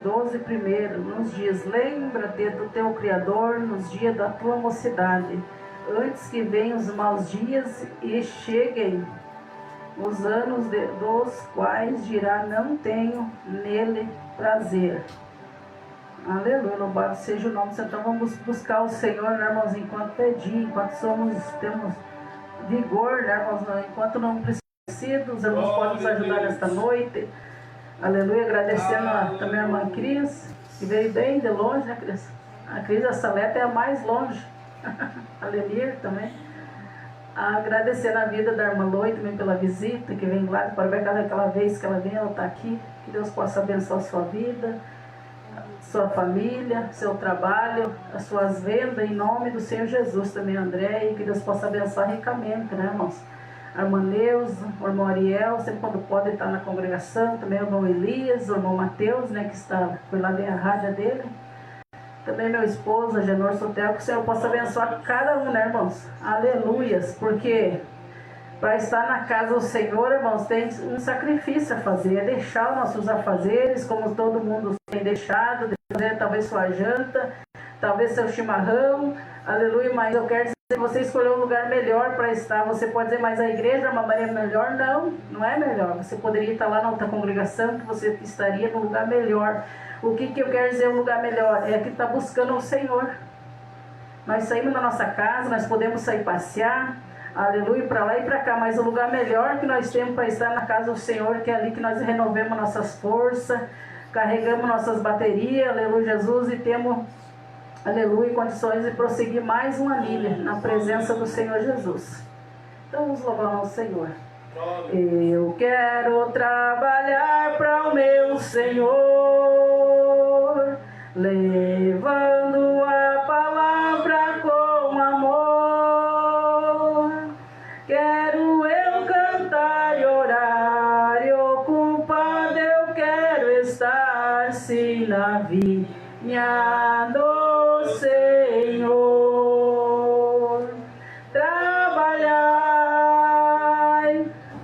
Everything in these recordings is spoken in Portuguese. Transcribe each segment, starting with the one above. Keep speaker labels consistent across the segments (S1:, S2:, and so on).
S1: 12 primeiro, nos dias, lembra-te do teu Criador nos dias da tua mocidade, antes que venham os maus dias e cheguem os anos dos quais dirá, não tenho nele prazer. Aleluia, louvado seja o nome. Então vamos buscar o Senhor, né, irmãos, enquanto pedir, enquanto temos vigor, né, irmãos, enquanto não precisamos, os irmãos podem nos ajudar nesta noite. Aleluia, agradecendo também a irmã Cris, que veio bem de longe, né, Cris? A Cris, a Saleta é a mais longe. A Lenir também. Agradecendo a vida da irmã Loi também pela visita, que vem lá para ver aquela vez que ela vem, ela está aqui. Que Deus possa abençoar a sua vida, sua família, seu trabalho, as suas vendas, em nome do Senhor Jesus também, André, e que Deus possa abençoar ricamente, né, irmãos? A irmã Neuza, o irmão Ariel, sempre quando pode estar na congregação, também o irmão Elias, o irmão Mateus, né, que foi lá ver a rádio dele. Também meu esposo, a Genor Sotel, que o Senhor possa abençoar cada um, né, irmãos? Aleluias, porque para estar na casa do Senhor, irmãos, tem um sacrifício a fazer, é deixar os nossos afazeres, como todo mundo tem deixado, de fazer talvez sua janta, talvez seu chimarrão, aleluia, mas eu quero dizer que você escolheu um lugar melhor para estar. Você pode dizer, mas a igreja, uma maneira melhor? Não, não é melhor. Você poderia estar lá na outra congregação, que você estaria num lugar melhor. O que eu quero dizer um lugar melhor? É que está buscando o Senhor. Nós saímos da nossa casa, nós podemos sair passear, aleluia, para lá e para cá, mas o lugar melhor que nós temos para estar na casa do Senhor, que é ali que nós renovemos nossas forças, carregamos nossas baterias, aleluia, Jesus, e temos, aleluia, condições de prosseguir mais uma milha na presença do Senhor Jesus. Então vamos louvar ao Senhor. Eu quero trabalhar para o meu Senhor, levando a palavra com amor. Quero eu cantar e orar, e ocupado eu quero estar, sim, na vinha do Senhor. Trabalhar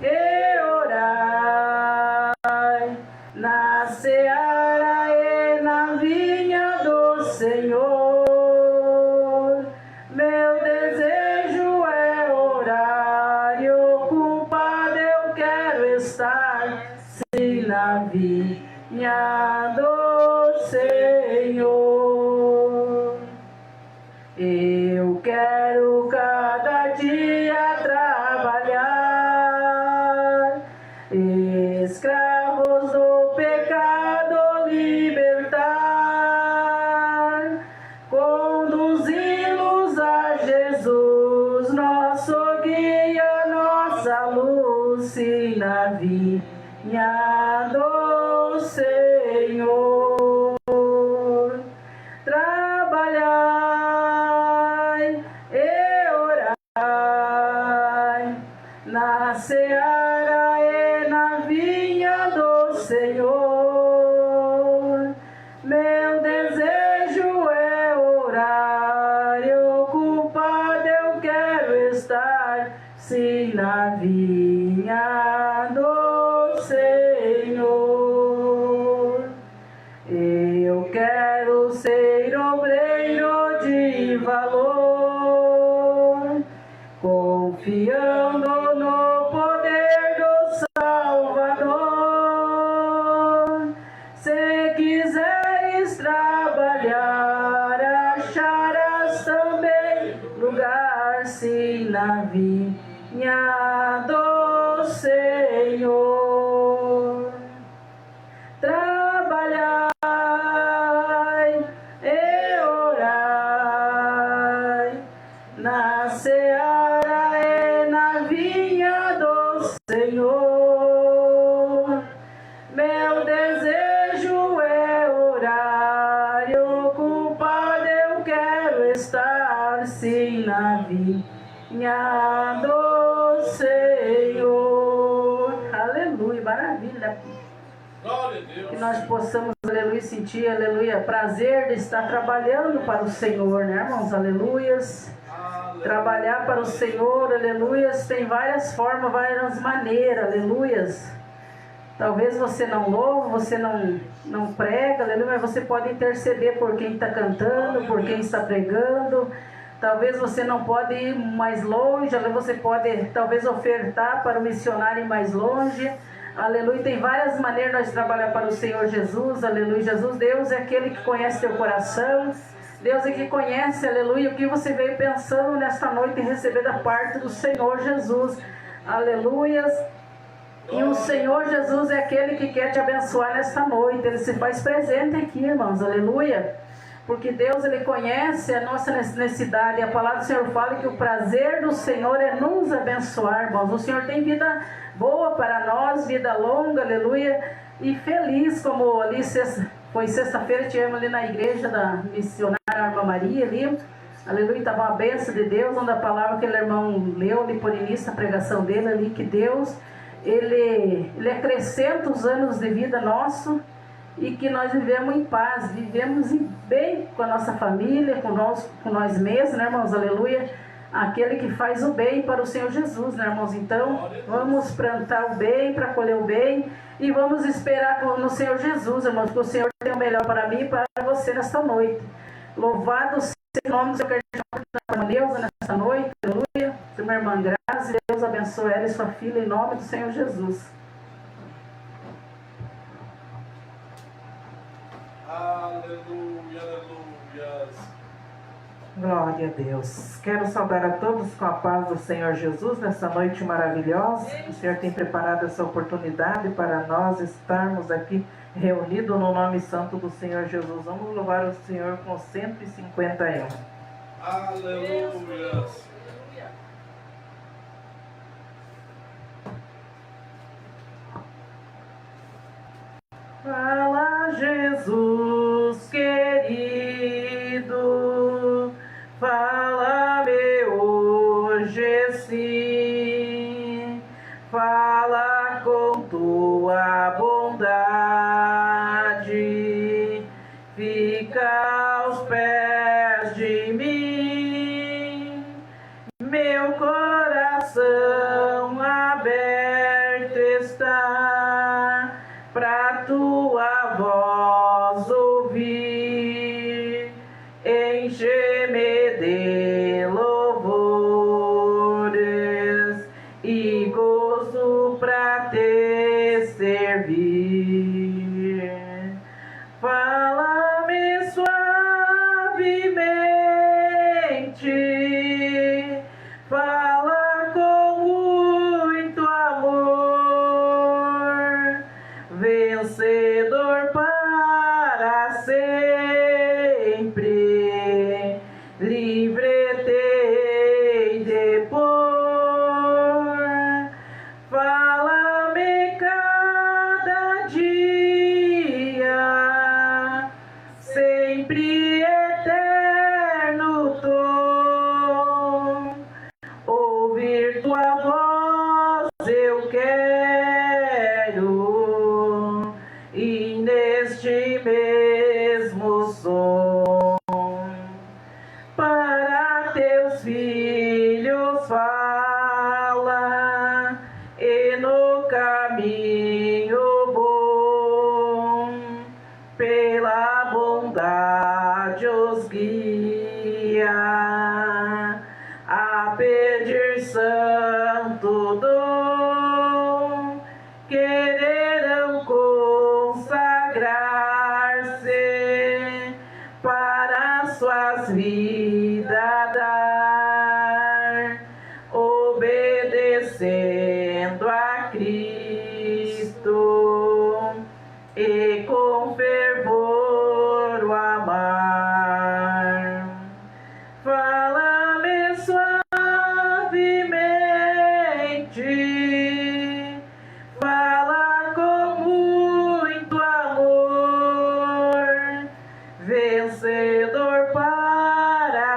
S1: e orai na seara e na vinha do Senhor. Meu desejo é orar, e ocupado eu quero estar, sim, na vinha do Senhor. Eu quero cada dia trabalhar, escravos do pecado libertar, conduzi-los a Jesus, nosso guia, nossa luz, sim, na vinha do Senhor. Trabalhai e orai na seara e na vinha do Senhor. Meu desejo é orar, e ocupado eu quero estar, sim, na vinha do Senhor. Eu quero ser obreiro de valor, confiando no poder do Salvador. Se quiseres trabalhar, acharás também lugar, sim, na vinha do Senhor. Trabalhai e orai na seara e na vinha do Senhor. Meu desejo é orar, e ocupado eu quero estar, sim, na vinha do Senhor. Aleluia, maravilha. Que nós possamos, aleluia, sentir, aleluia, prazer de estar trabalhando para o Senhor, né, irmãos? Aleluias. Trabalhar para o Senhor, aleluias, tem várias formas, várias maneiras, aleluias. Talvez você não louva, você não prega, aleluia, mas você pode interceder por quem está cantando, por quem está pregando. Talvez você não pode ir mais longe, aleluia, você pode talvez ofertar para o missionário ir mais longe. Aleluia, tem várias maneiras de nós trabalhar para o Senhor Jesus, aleluia. Jesus, Deus é aquele que conhece teu coração. Deus é que conhece, aleluia, o que você veio pensando nesta noite em receber da parte do Senhor Jesus. Aleluias. E o Senhor Jesus é aquele que quer te abençoar nesta noite. Ele se faz presente aqui, irmãos, aleluia. Porque Deus, Ele conhece a nossa necessidade. A palavra do Senhor fala que o prazer do Senhor é nos abençoar, irmãos. O Senhor tem vida boa para nós, vida longa, aleluia. E feliz, como ali foi sexta-feira, tivemos ali na igreja da missionária Arma Maria ali. Aleluia, estava uma bênção de Deus, onde a palavra que aquele irmão leu ali por início, a pregação dele ali, que Deus, Ele acrescenta os anos de vida nosso e que nós vivemos em paz, vivemos bem com a nossa família, com nós mesmos, né, irmãos? Aleluia. Aquele que faz o bem para o Senhor Jesus, né, irmãos? Então, vamos plantar o bem para colher o bem e vamos esperar no Senhor Jesus, irmãos, porque o Senhor tem o melhor para mim e para você nesta noite. Louvado seja o nome do Senhor, Deus, nesta noite, aleluia. Minha irmã Grazi, Deus abençoe ela e sua filha em nome do Senhor Jesus.
S2: Aleluia, aleluia.
S3: Glória a Deus. Quero saudar a todos com a paz do Senhor Jesus nessa noite maravilhosa. O Senhor tem preparado essa oportunidade para nós estarmos aqui reunidos no nome santo do Senhor Jesus. Vamos louvar o Senhor com 151.
S2: Aleluia.
S3: Fala, Jesus querido, fala-me hoje sim, fala com tua bondade, fica aos pés de mim, meu coração aberto está pra tua voz ouvir, enche-me de louvores e gozo pra te servir. Fala-me suavemente, fala com muito amor, vencedor para sempre, livre te de pôr. Fala-me cada dia, sempre eterno tom, ouvir tua voz eu quero, e neste mesmo som, para teus filhos fala, e no caminho bom, pela bondade os guia, a pedir santo dom, quererão consagrar-se para suas vidas dar, obedecendo a Cristo e com fervor o amar. Fala-me suavemente, fala com muito amor, vencedor para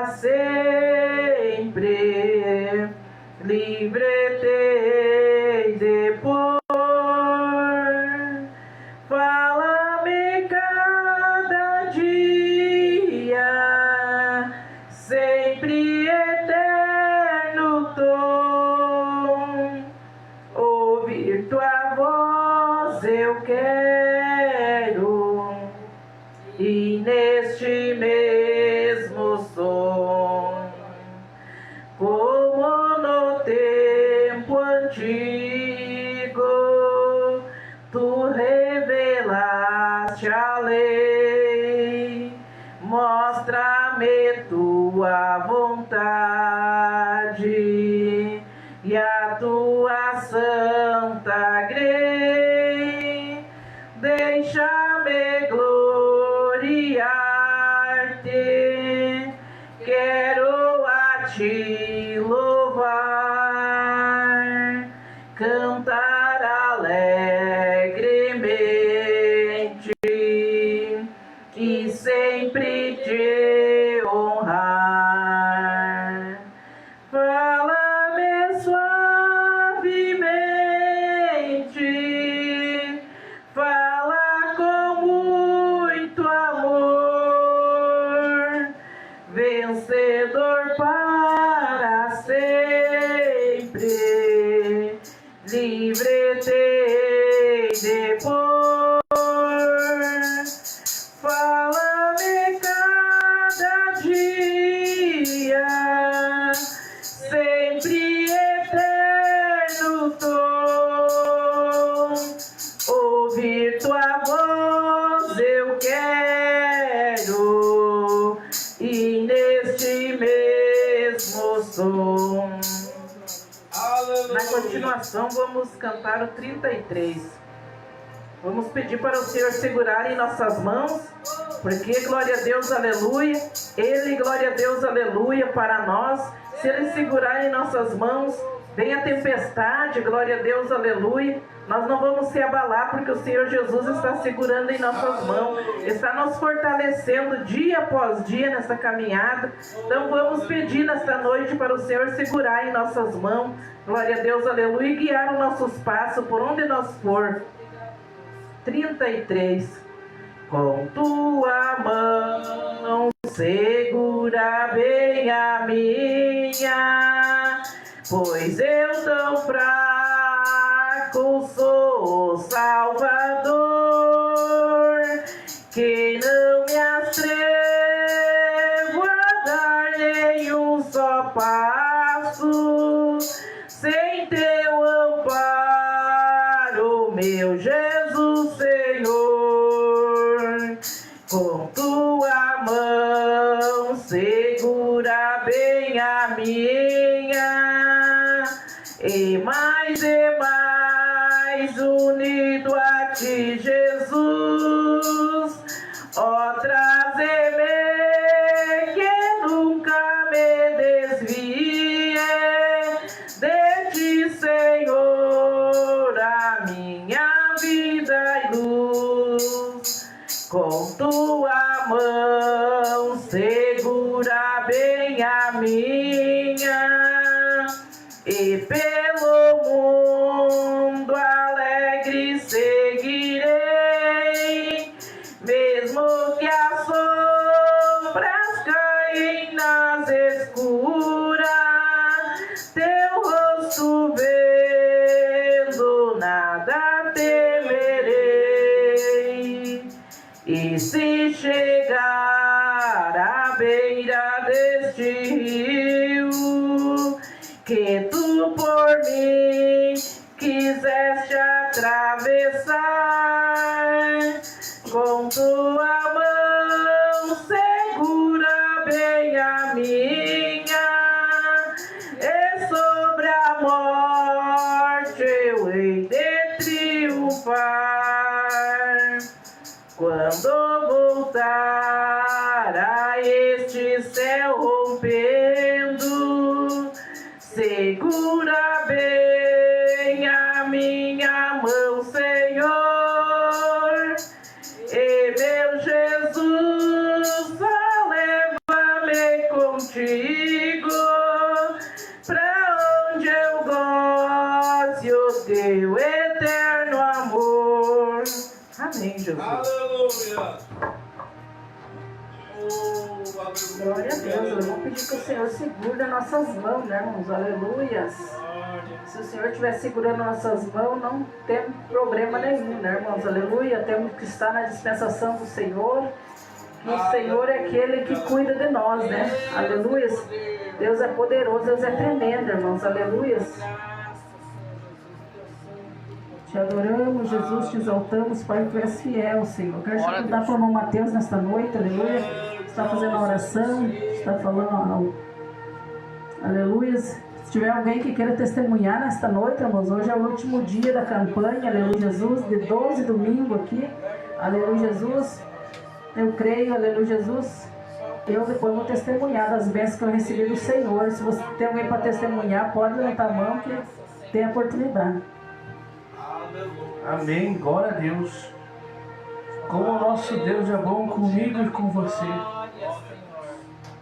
S3: e neste mesmo som, como no tempo antigo, tu revelaste a lei, mostra-me tua vontade e a tua santa grei, deixa-me gloriar-te, quero a ti louvar, cantar alegremente e sempre te honrar. Fala-me suavemente, fala com muito amor, vencedor para sempre, livre te de pôr. Fala-me cada dia, sempre eterno tom, ouvir tua voz eu quero, e neste mesmo som. Na continuação vamos cantar o 33. Vamos pedir para o Senhor segurar em nossas mãos, porque glória a Deus, aleluia, Ele, glória a Deus, aleluia, para nós. Se Ele segurar em nossas mãos, vem a tempestade, glória a Deus, aleluia, nós não vamos se abalar, porque o Senhor Jesus está segurando em nossas mãos, está nos fortalecendo dia após dia nessa caminhada. Então vamos pedir nesta noite para o Senhor segurar em nossas mãos, glória a Deus, aleluia, e guiar os nossos passos por onde nós for. 33. Com tua mão segura bem a minha, pois eu tão fraco sou, Salvador, que não me atrevo a dar nenhum só passo sem teu amparo, meu Jesus Senhor. Com tua mão segura bem a minha, e mais unido a ti, Jesus, ó, traze-me que nunca me desvie de ti, Senhor, a minha vida e luz. Com tua mão segura bem a minha, e pelo mundo alegre seguirei, mesmo que as sombras caem nas escuras, teu rosto vendo nada temerei. E se chegar à beira deste rio que tu por mim quiseste atravessar, com tua mão segura bem a minha, e sobre a morte eu hei de triunfar. Quando voltar a este céu rompendo, segura bem a minha mão, Senhor, e meu Jesus, leva-me contigo, pra onde eu goze o teu eterno amor. Amém, Jesus.
S2: Aleluia.
S1: Glória a Deus. Vamos pedir que o Senhor segure as nossas mãos, né, irmãos? Aleluia. Se o Senhor estiver segurando nossas mãos, não tem problema nenhum, né, irmãos? Aleluia. Temos que estar na dispensação do Senhor. O Senhor é aquele que cuida de nós, né? Aleluia. Deus é poderoso, Deus é tremendo, irmãos. Aleluia. Te adoramos, Jesus, te exaltamos, Pai, tu és fiel, Senhor. Quero te contar para o irmão Mateus nesta noite, aleluia. Está fazendo a oração, está falando, aleluia. Se tiver alguém que queira testemunhar nesta noite, irmãos, hoje é o último dia da campanha, aleluia, Jesus, de 12 domingo aqui, aleluia, Jesus. Eu creio, aleluia, Jesus. Eu depois vou testemunhar das bênçãos que eu recebi do Senhor. Se você tem alguém para testemunhar, pode levantar a mão que tem a oportunidade.
S4: Amém, glória a Deus. Como o nosso Deus é bom comigo e com você.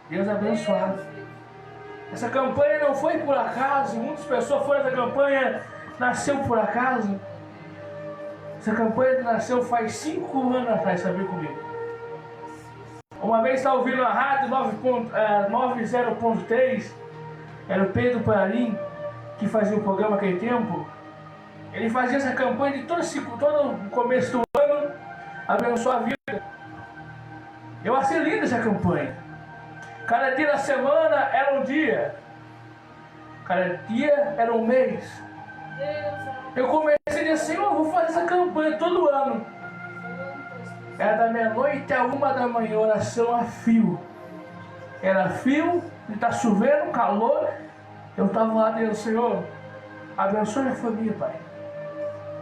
S4: Deus abençoado. Essa campanha não foi por acaso. Muitas pessoas foram essa campanha, nasceu por acaso. Essa campanha nasceu faz 5 anos atrás, sabia comigo. Uma vez estava ouvindo a rádio 90.3, era o Pedro Pararim que fazia o programa naquele tempo. Ele fazia essa campanha de todo o começo do ano, abençoar a vida. Eu achei linda essa campanha. Cada dia da semana era um dia, cada dia era um mês. Eu comecei a dizer, Senhor, eu vou fazer essa campanha todo ano. Era da meia-noite a 1 da manhã, oração a fio. Era fio, está chovendo, calor. Eu estava lá dizendo, Senhor, abençoa minha família, Pai.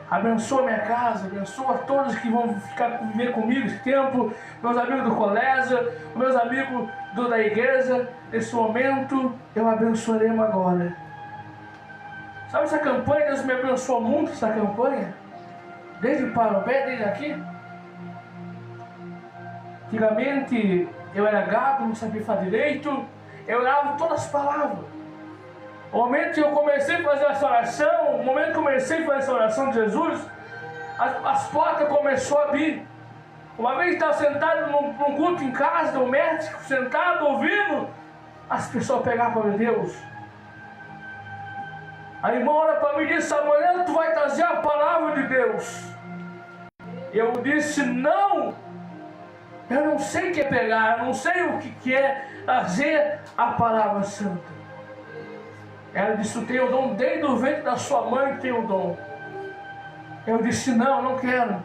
S4: Abençoa minha casa, abençoa todos que vão viver comigo esse tempo, meus amigos do colégio, meus amigos da igreja, nesse momento, eu abençoaremos agora. Sabe essa campanha, Deus me abençoou muito essa campanha, desde o Parobé, desde aqui. Antigamente, eu era gago, não sabia falar direito, eu orava todas as palavras. O momento que eu comecei a fazer essa oração, o momento que eu comecei a fazer essa oração de Jesus, as portas começaram a abrir. Uma vez eu estava sentado num culto em casa, do médico, sentado, ouvindo, as pessoas pegavam para Deus. A irmã ora para mim e disse, amanhã tu vai trazer a palavra de Deus. Eu disse, não, eu não sei o que é pegar, eu não sei o que é trazer a palavra santa. Ela disse, tu tem o dom desde o ventre da sua mãe, tem o dom. Eu disse, não quero.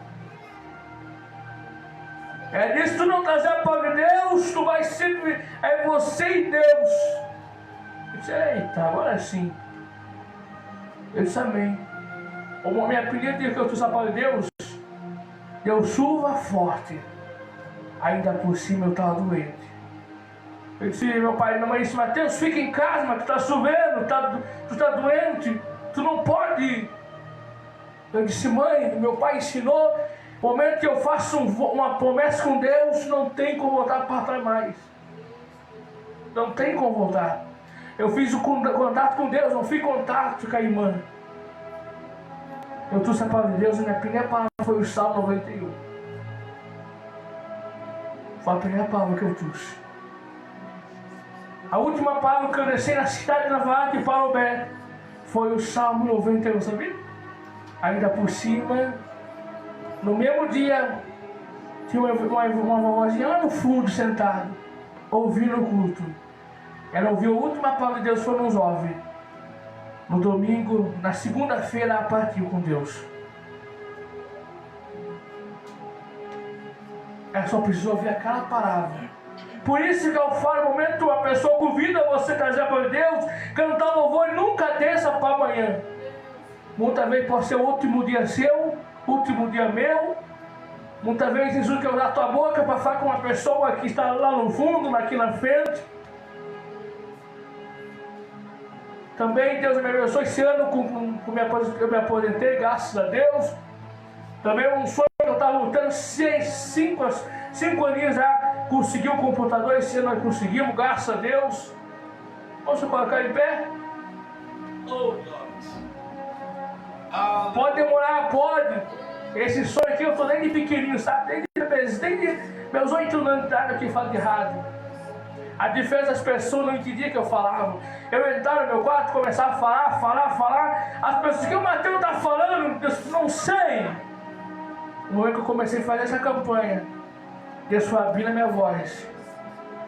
S4: Ela disse, tu não trazer a palavra de Deus, tu vai sempre, é você e Deus. Eu disse, eita, agora sim. Eu disse, amém. O minha primeira dia que eu trouxe a palavra de Deus, deu chuva forte. Ainda por cima eu estava doente. Eu disse, meu pai e minha mãe disse, Mateus, fica em casa, mas tu está chovendo, tu está doente, tu não pode ir. Eu disse, mãe, meu pai ensinou, no momento que eu faço uma promessa com Deus, não tem como voltar para trás mais. Não tem como voltar. Eu fiz o contato com Deus, não fiz contato com a irmã. Eu trouxe a palavra de Deus e minha primeira palavra foi o Salmo 91. Foi a primeira palavra que eu trouxe. A última palavra que eu desci na cidade de Navarra de Parobé foi o Salmo 91, sabia? Ainda por cima, no mesmo dia, tinha uma vovozinha lá no fundo, sentada, ouvindo o culto. Ela ouviu a última palavra de Deus, foi nos ouve. No domingo, na segunda-feira, ela partiu com Deus. Ela só precisou ouvir aquela palavra. Por isso que eu falo, no momento que uma pessoa convida você a trazer para Deus, cantar louvor e nunca deixa para amanhã. Muitas vezes pode ser o último dia seu, último dia meu. Muitas vezes Jesus quer usar a tua boca para falar com uma pessoa que está lá no fundo, aqui na frente. Também Deus me abençoe esse ano, eu me aposentei, graças a Deus. Também um sonho que eu estava lutando 5 aninhos já. Conseguiu o computador, esse ano nós conseguimos, graças a Deus. Vamos colocar em pé? Pode demorar, pode. Esse sonho aqui eu estou desde pequenininho, sabe? Desde meus 8 anos de idade aqui falo de rádio. A diferença das pessoas não entendiam que eu falava. Eu entrava no meu quarto, começava a falar. As pessoas que o Mateus está falando, eu não sei. No momento que eu comecei a fazer essa campanha, Deus foi abrindo a minha voz.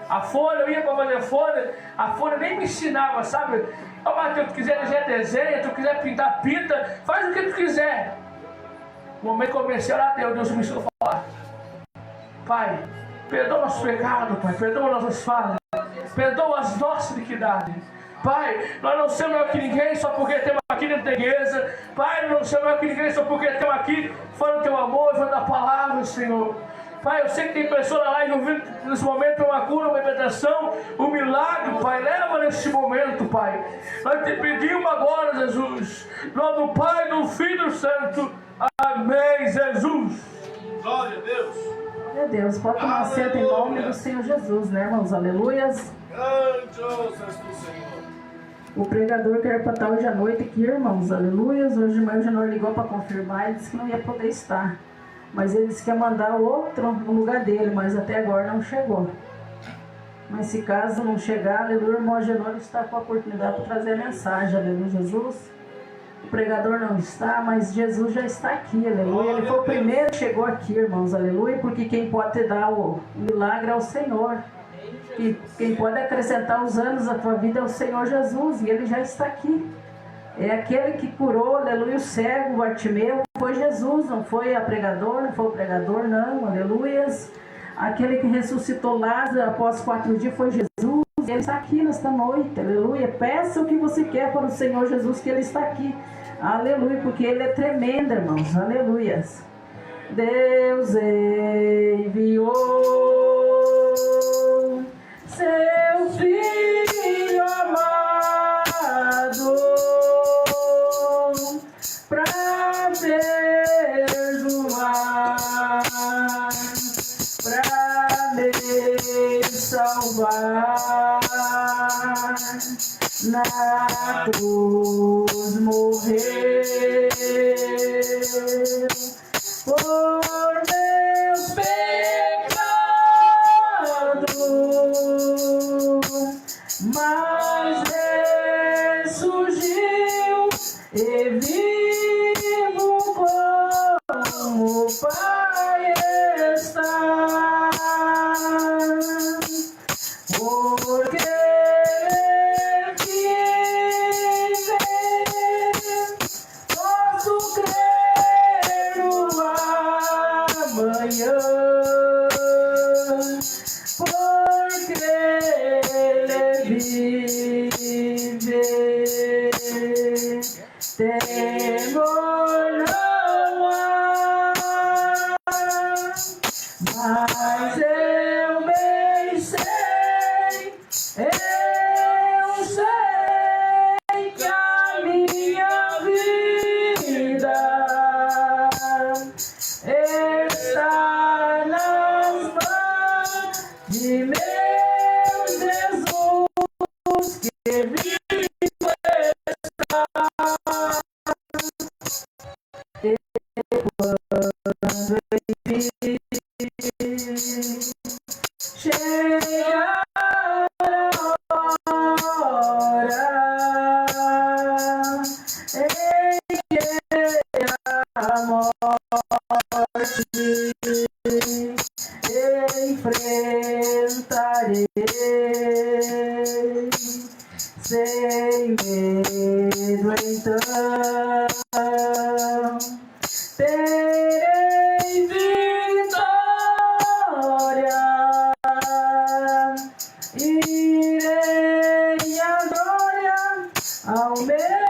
S4: A folha, eu ia para fazer folha, a folha nem me ensinava, sabe? Ó, Mateus, tu quiser desenha, tu quiser pintar, pinta, faz o que tu quiser. No momento que eu comecei a orar, Deus me ensinou a falar. Pai, perdoa nosso pecado, Pai, perdoa nossas falhas, perdoa as nossas iniquidades. Pai, nós não somos melhor que ninguém só porque estamos aqui dentro da igreja. Pai, nós não somos melhor que ninguém só porque estamos aqui falando do teu amor, falando da palavra, Senhor. Pai, eu sei que tem pessoas na live ouvindo nesse momento uma cura, uma libertação, um milagre, Pai. Leva nesse momento, Pai. Nós te pedimos agora, Jesus. Em nome do Pai, do Filho e do Santo. Amém, Jesus.
S2: Glória a Deus.
S1: Glória a Deus. Pode tomar assento em nome do Senhor Jesus, né, irmãos? Aleluias.
S2: Grandioso és tu, Senhor.
S1: O pregador quer para estar hoje à noite aqui, irmãos. Aleluias. Hoje de manhã o Janor ligou para confirmar e disse que não ia poder estar. Mas ele disse que ia mandar outro no lugar dele, mas até agora não chegou. Mas se caso não chegar, aleluia, o irmão Agenor está com a oportunidade para trazer a mensagem, aleluia, Jesus. O pregador não está, mas Jesus já está aqui, aleluia. Ele foi o primeiro que chegou aqui, irmãos, aleluia, porque quem pode te dar o milagre é o Senhor. E quem pode acrescentar os anos à tua vida é o Senhor Jesus, e Ele já está aqui. É aquele que curou, aleluia, o cego, o Bartimeu, foi Jesus, não foi a pregador, não foi o pregador, não, aleluias. Aquele que ressuscitou Lázaro após 4 dias foi Jesus, e Ele está aqui nesta noite, aleluia. Peça o que você quer para o Senhor Jesus, que Ele está aqui, aleluia, porque Ele é tremendo, irmãos, aleluias. Deus enviou seu Filho amado pra perdoar, pra me salvar. Na cruz morreu por meus pecados, mas ressurgiu e vivo como o Pai está, porque Ele vive, posso crer no amanhã, porque Ele vive. Temor não há, mas eu bem sei, eu sei que a minha vida está nas mãos de meu Jesus, que vive está. Chega a hora em que a morte enfrentarei sem medo, então terei vitória, irei a glória ao meu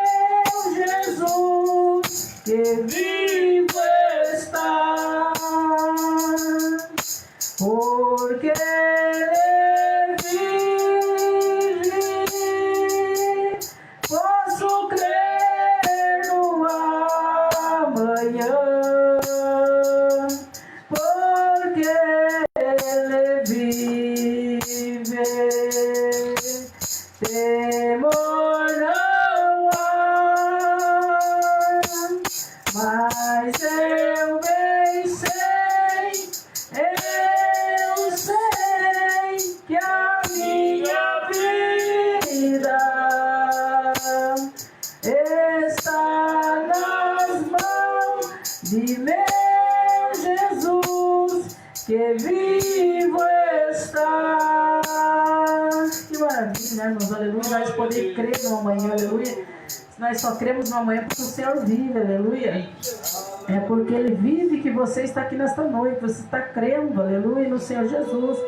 S1: Jesus, que vivo está, porque Ele vive, posso crer no amanhã, porque Ele vive. Temor não há, mas eu bem sei, eu sei que a minha vida está nas mãos de meu Jesus, que vive. noite, né, irmãos, aleluia, nós podemos crer no amanhã, aleluia. Nós só cremos no amanhã porque o Senhor vive, aleluia. É porque Ele vive que você está aqui nesta noite, você está crendo, aleluia, no Senhor Jesus.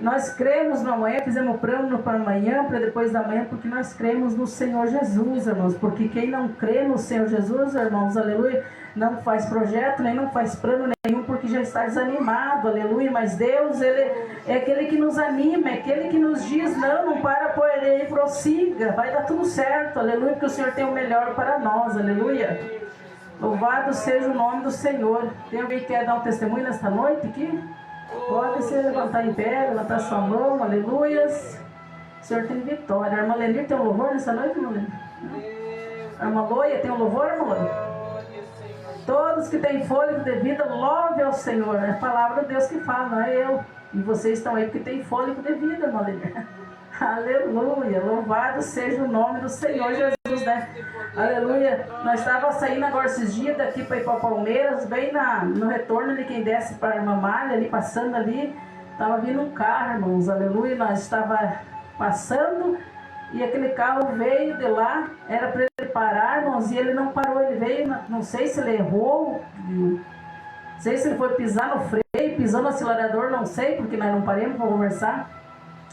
S1: Nós cremos no amanhã, fizemos plano para amanhã, para depois da manhã, porque nós cremos no Senhor Jesus, irmãos. Porque quem não crê no Senhor Jesus, irmãos, aleluia, não faz projeto, nem não faz plano nenhum, porque já está desanimado, aleluia. Mas Deus, Ele é aquele que nos anima, é aquele que nos diz, não para por Ele, prossiga, vai dar tudo certo, aleluia, porque o Senhor tem o melhor para nós, aleluia. Louvado seja o nome do Senhor. Tem alguém que quer dar um testemunho nesta noite aqui? Pode se levantar em pé, levantar sua mão, aleluias. O Senhor tem vitória. A irmã Lenir tem um louvor nessa noite, irmã Lenir? A irmã Loia tem um louvor, irmã Loia? Todos que têm fôlego de vida, louve ao Senhor. É a palavra de Deus que fala, não é eu. E vocês estão aí porque tem fôlego de vida, irmã Lenir. Aleluia, louvado seja o nome do Senhor Jesus, né? Aleluia. Nós estávamos saindo agora esses dias daqui para ir para Palmeiras, bem no retorno ali, quem desce para a Irmã Malha, ali passando ali, estava vindo um carro, irmãos, aleluia. Nós estávamos passando e aquele carro veio de lá, era para ele parar, irmãos, e ele não parou, ele veio, não sei se ele errou, não sei se ele foi pisar no freio, pisou no acelerador, não sei, porque nós não paramos para conversar.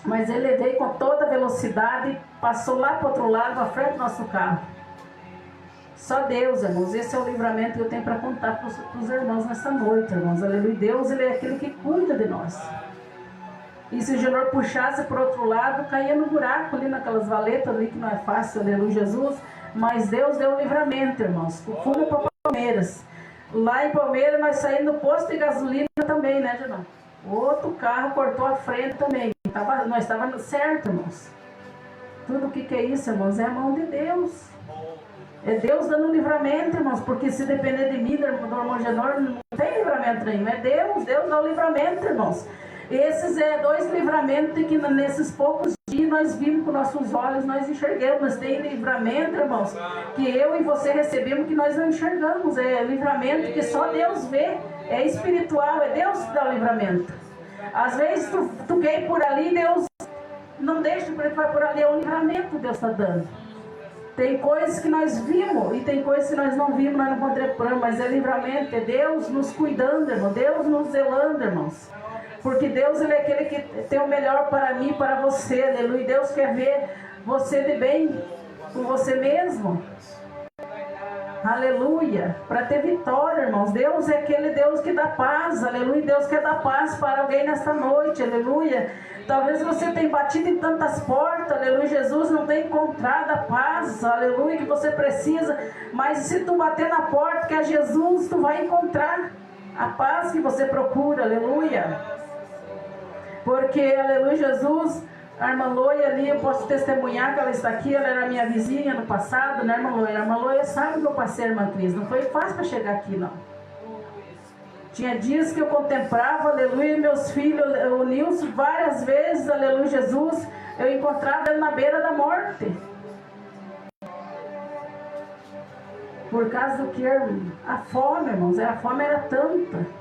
S1: Mas ele veio com toda a velocidade, passou lá para o outro lado, à frente do nosso carro. Só Deus, irmãos, esse é o livramento que eu tenho para contar para os irmãos nessa noite, irmãos, aleluia. Deus, Ele é aquele que cuida de nós. E se o Senhor puxasse para o outro lado, caía no buraco ali, naquelas valetas ali, que não é fácil, aleluia, Jesus. Mas Deus deu o livramento, irmãos. Fomos para Palmeiras. Lá em Palmeiras, nós saímos do posto de gasolina também, né, Janão? Outro carro cortou a frente também. Nós estávamos certo, irmãos. Tudo o que é isso, irmãos? É a mão de Deus. É Deus dando livramento, irmãos. Porque se depender de mim, do irmão Genor, não tem livramento nenhum. É Deus dá o livramento, irmãos. Esses dois livramentos que nesses poucos dias nós vimos com nossos olhos, nós enxergamos. Tem livramento, irmãos, que eu e você recebemos que nós não enxergamos. É livramento que só Deus vê. É espiritual, é Deus que dá o livramento. Às vezes tu quer ir por ali, Deus não deixa para ele vai por ali, é um livramento que Deus está dando. Tem coisas que nós vimos e tem coisas que nós não vimos, nós não contemplamos, mas é livramento, é Deus nos cuidando, irmão, Deus nos zelando, irmãos. Porque Deus, Ele é aquele que tem o melhor para mim e para você, aleluia. Deus quer ver você de bem com você mesmo. Aleluia, para ter vitória, irmãos. Deus é aquele Deus que dá paz, aleluia. Deus quer dar paz para alguém nesta noite, aleluia. Talvez você tenha batido em tantas portas, aleluia. Jesus não tenha encontrado a paz, aleluia, que você precisa. Mas se tu bater na porta que é Jesus, tu vai encontrar a paz que você procura, aleluia. Porque, aleluia, Jesus... A irmã Loia ali, eu posso testemunhar que ela está aqui, ela era minha vizinha no passado, né, irmã Loia? A irmã Loia sabe que eu passei, irmã Cris, não foi fácil para chegar aqui, não. Tinha dias que eu contemplava, aleluia, meus filhos, o Nilson, várias vezes, aleluia, Jesus, eu encontrava ele na beira da morte. Por causa do que, a fome, irmãos, a fome era tanta.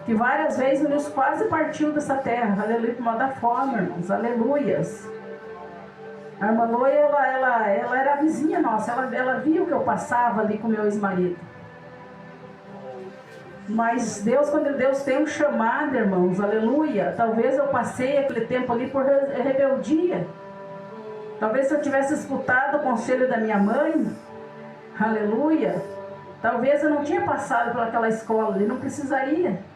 S1: Que várias vezes o Nilson quase partiu dessa terra, aleluia, por modo da fome, irmãos, aleluias. A irmã Loia, ela era a vizinha nossa, ela viu que eu passava ali com meu ex-marido. Mas Deus, quando Deus tem um chamado, irmãos, aleluia, talvez eu passei aquele tempo ali por rebeldia. Talvez se eu tivesse escutado o conselho da minha mãe, aleluia, talvez eu não tinha passado por aquela escola ali, não precisaria.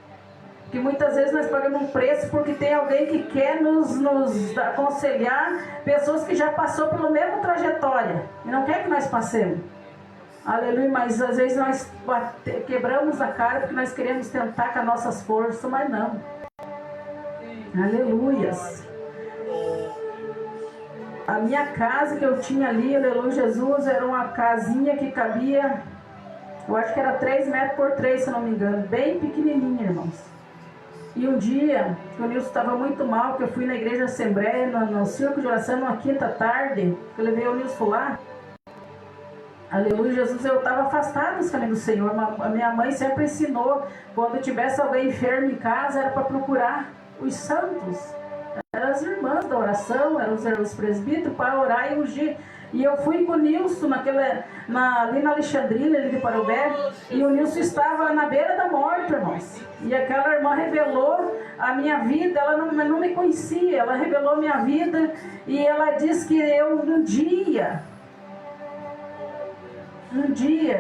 S1: Que muitas vezes nós pagamos um preço porque tem alguém que quer nos aconselhar, pessoas que já passou pela mesma trajetória e não quer que nós passemos. Aleluia, mas às vezes nós quebramos a cara porque nós queremos tentar com as nossas forças, mas não. Aleluias. A minha casa que eu tinha ali, aleluia, Jesus, era uma casinha que cabia, eu acho que era 3 metros por 3, se não me engano, bem pequenininha, irmãos. E um dia, que o Nilson estava muito mal, que eu fui na igreja Assembleia, no circo de oração, numa quinta tarde, que eu levei o Nilson lá. Aleluia, Jesus, eu estava afastado dos caminhos do Senhor. A minha mãe sempre ensinou, quando tivesse alguém enfermo em casa, era para procurar os santos. Eram as irmãs da oração, eram os presbíteros para orar e ungir. E eu fui com o Nilson ali na Alexandrina, ali de Parobé, e o Nilson estava na beira da morte, irmãos. E aquela irmã revelou a minha vida, ela não me conhecia, ela revelou a minha vida, e ela disse que um dia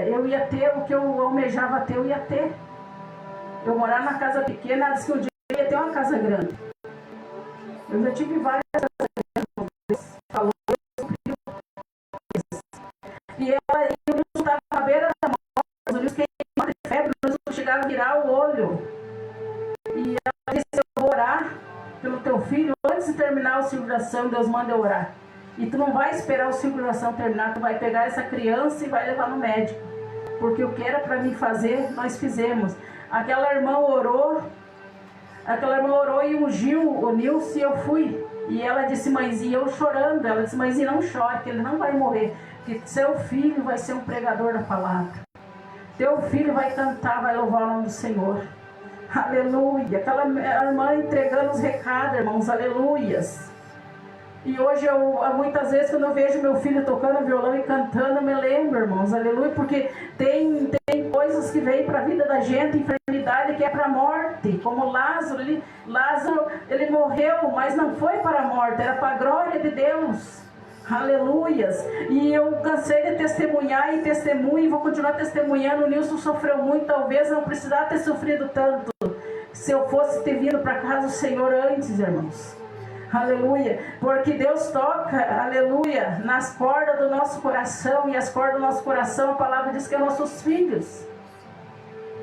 S1: eu ia ter o que eu almejava ter, eu ia ter. Eu morar na casa pequena, ela disse que um dia eu ia ter uma casa grande. Eu já tive várias casas grandes, falou. E o Nilson estava na beira da morte, o Nilson queimava de febre, o Nilson chegava a virar o olho. E ela disse, eu vou orar pelo teu filho, antes de terminar o ciclo de oração, Deus manda eu orar. E tu não vai esperar o ciclo de oração terminar, tu vai pegar essa criança e vai levar no médico. Porque o que era para mim fazer, nós fizemos. Aquela irmã orou e ungiu o Nilson e eu fui. E ela disse, mãezinha, eu chorando, ela disse, mãezinha, não chore, que ele não vai morrer. Que seu filho vai ser um pregador da palavra. Teu filho vai cantar, vai louvar o nome do Senhor. Aleluia. Aquela irmã entregando os recados, irmãos, aleluias. E hoje, muitas vezes, quando eu vejo meu filho tocando violão e cantando, eu me lembro, irmãos, aleluia, porque tem coisas que vêm para a vida da gente, enfermidade que é para a morte, como Lázaro, ele morreu, mas não foi para a morte, era para a glória de Deus. Aleluias. E eu cansei de testemunhar e testemunho, e vou continuar testemunhando. O Nilson sofreu muito, talvez não precisava ter sofrido tanto se eu fosse ter vindo para casa do Senhor antes, irmãos. Aleluia, porque Deus toca, aleluia, nas cordas do nosso coração, e as cordas do nosso coração, a palavra diz que é nossos filhos.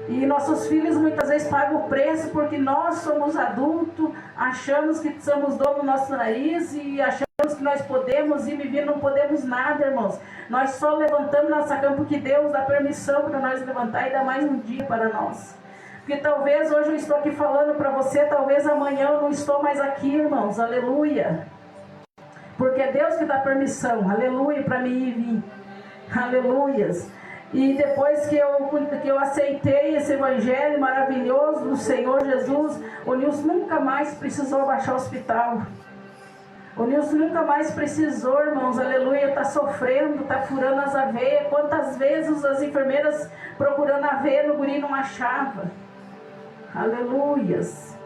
S1: E nossos filhos muitas vezes pagam o preço porque nós somos adultos, achamos que somos dono do nosso nariz e achamos que nós podemos e viver, não podemos nada, irmãos. Nós só levantamos nossa cama porque Deus dá permissão para nós levantar e dá mais um dia para nós. Porque talvez hoje eu estou aqui falando para você, talvez amanhã eu não estou mais aqui, irmãos, aleluia. Porque é Deus que dá permissão, aleluia, para mim ir vir, aleluias. E depois que eu aceitei esse evangelho maravilhoso do Senhor Jesus, o Nilson nunca mais precisou baixar o hospital. O Nilson nunca mais precisou, irmãos, aleluia, está sofrendo, está furando as aveias. Quantas vezes as enfermeiras procurando a veia no guri não achava. Aleluias.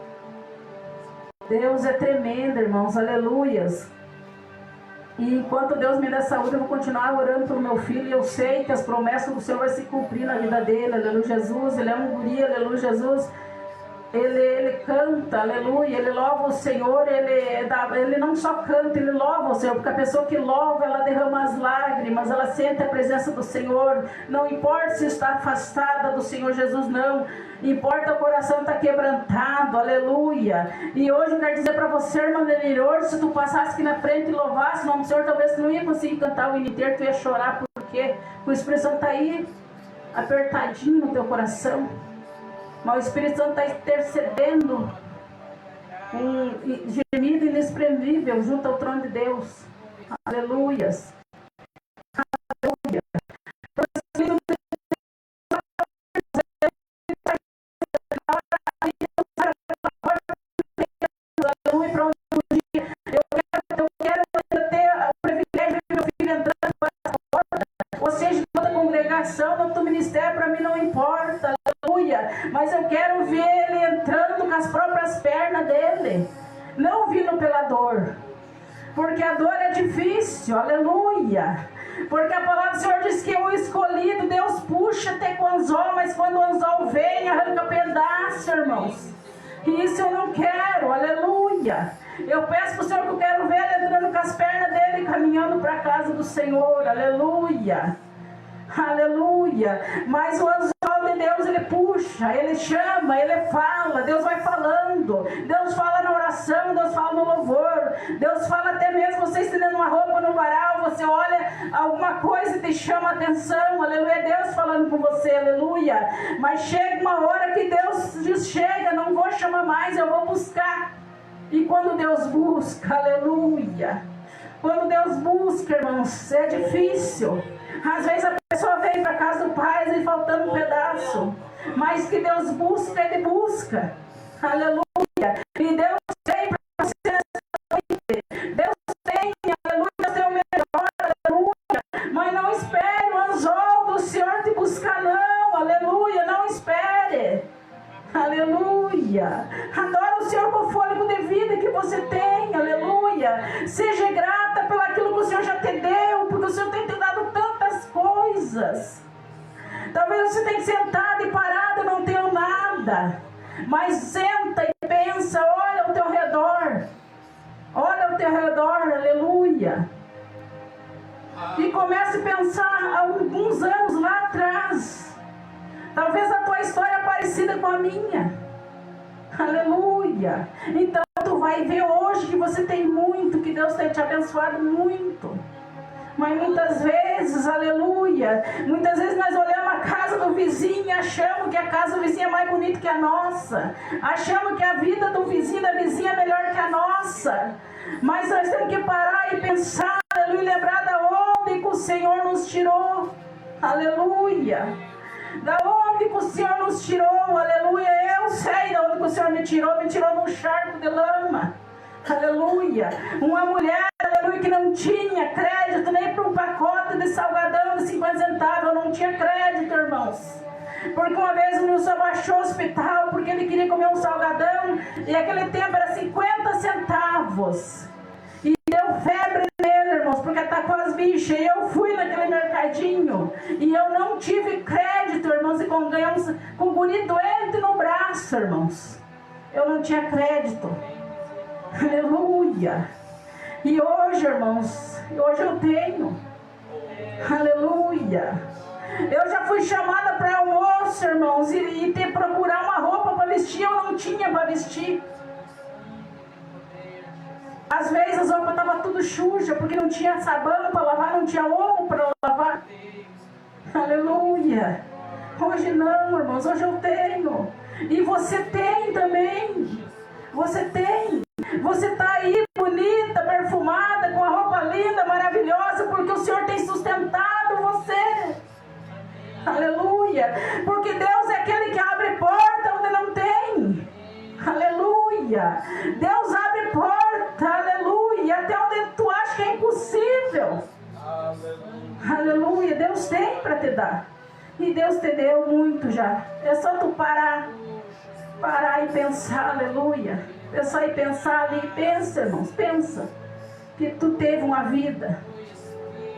S1: Deus é tremendo, irmãos, aleluias. E enquanto Deus me dá saúde, eu vou continuar orando pelo meu filho. E eu sei que as promessas do Senhor vão se cumprir na vida dele, aleluia, Jesus. Ele é um guri, aleluia, Jesus. Ele canta, aleluia, ele louva o Senhor, ele não só canta, ele louva o Senhor, porque a pessoa que louva, ela derrama as lágrimas, ela sente a presença do Senhor, não importa se está afastada do Senhor Jesus, não, importa o coração estar quebrantado, aleluia. E hoje eu quero dizer para você, irmã Nelly, hoje se tu passasse aqui na frente e louvasse o nome do Senhor, talvez tu não ia conseguir cantar o hino inteiro, tu ia chorar, porque o Espírito Santo está aí, apertadinho no teu coração. Mas o Espírito Santo está intercedendo um gemido inexprimível junto ao trono de Deus. Aleluias. Aleluia. Eu quero ter o privilégio de meu filho entrando para a porta. Ou seja, toda a congregação, todo o ministério, para mim não importa. Mas eu quero ver ele entrando com as próprias pernas dele, não vindo pela dor, porque a dor é difícil, aleluia, porque a palavra do Senhor diz que o escolhido, Deus puxa até com o anzol, mas quando o anzol vem, arranca pedaço, irmãos, e isso eu não quero, aleluia. Eu peço para o Senhor que eu quero ver ele entrando com as pernas dele, caminhando para a casa do Senhor, aleluia. Aleluia. Mas o anzol de Deus, ele puxa, ele chama, ele fala. Deus vai falando, Deus fala na oração, Deus fala no louvor, Deus fala até mesmo você estendendo uma roupa no varal, você olha alguma coisa e te chama a atenção, aleluia, Deus falando com você, aleluia. Mas chega uma hora que Deus diz, chega, não vou chamar mais, eu vou buscar. E quando Deus busca, aleluia, quando Deus busca, irmãos, é difícil. Às vezes a pessoa vem para casa do Pai e faltando um pedaço, mas que Deus busca, ele busca, aleluia. E Deus vem para você você tem, aleluia. Seja grata pelo aquilo que o Senhor já te deu, porque o Senhor tem te dado tantas coisas. Talvez você tenha sentado e parado, não tenho nada. Mas senta e pensa, olha ao teu redor. Olha ao teu redor, aleluia. E comece a pensar há alguns anos lá atrás. Talvez a tua história é parecida com a minha. Aleluia. Então tu vai ver hoje que você tem muito, que Deus tem te abençoado muito. Mas muitas vezes, aleluia, muitas vezes nós olhamos a casa do vizinho e achamos que a casa do vizinho é mais bonita que a nossa. Achamos que a vida do vizinho, da vizinha é melhor que a nossa. Mas nós temos que parar e pensar, aleluia, e lembrar da onde que o Senhor nos tirou. Aleluia. Da onde que o Senhor nos tirou, aleluia. Eu sei da onde que o Senhor me tirou num charco de lama. Aleluia. Uma mulher, aleluia, que não tinha crédito nem para um pacote de salgadão de 50 centavos. Eu não tinha crédito, irmãos. Porque uma vez o Nilson baixou ao hospital porque ele queria comer um salgadão e aquele tempo era 50 centavos. E deu febre nele, irmãos, porque está com as bichas. E eu fui naquele mercadinho e eu não tive crédito, irmãos, e ganhamos com um guri doente no braço, irmãos. Eu não tinha crédito. Aleluia. E hoje, irmãos, hoje eu tenho. Aleluia. Eu já fui chamada para almoço, irmãos, e ter que procurar uma roupa para vestir. Eu não tinha para vestir. Às vezes as roupas estavam tudo sujas, porque não tinha sabão para lavar, não tinha omo para lavar. Aleluia. Hoje não, irmãos, hoje eu tenho. E você tem também. Você tem. Você está aí bonita, perfumada, com a roupa linda, maravilhosa, porque o Senhor tem sustentado você. Aleluia. Porque Deus é aquele que abre porta onde não tem. Aleluia. Deus abre porta, aleluia, até onde tu acha que é impossível. Aleluia. Deus tem para te dar. E Deus te deu muito já. É só tu parar e pensar, aleluia. Pensar e pensar ali, pensa, irmãos, pensa que tu teve uma vida.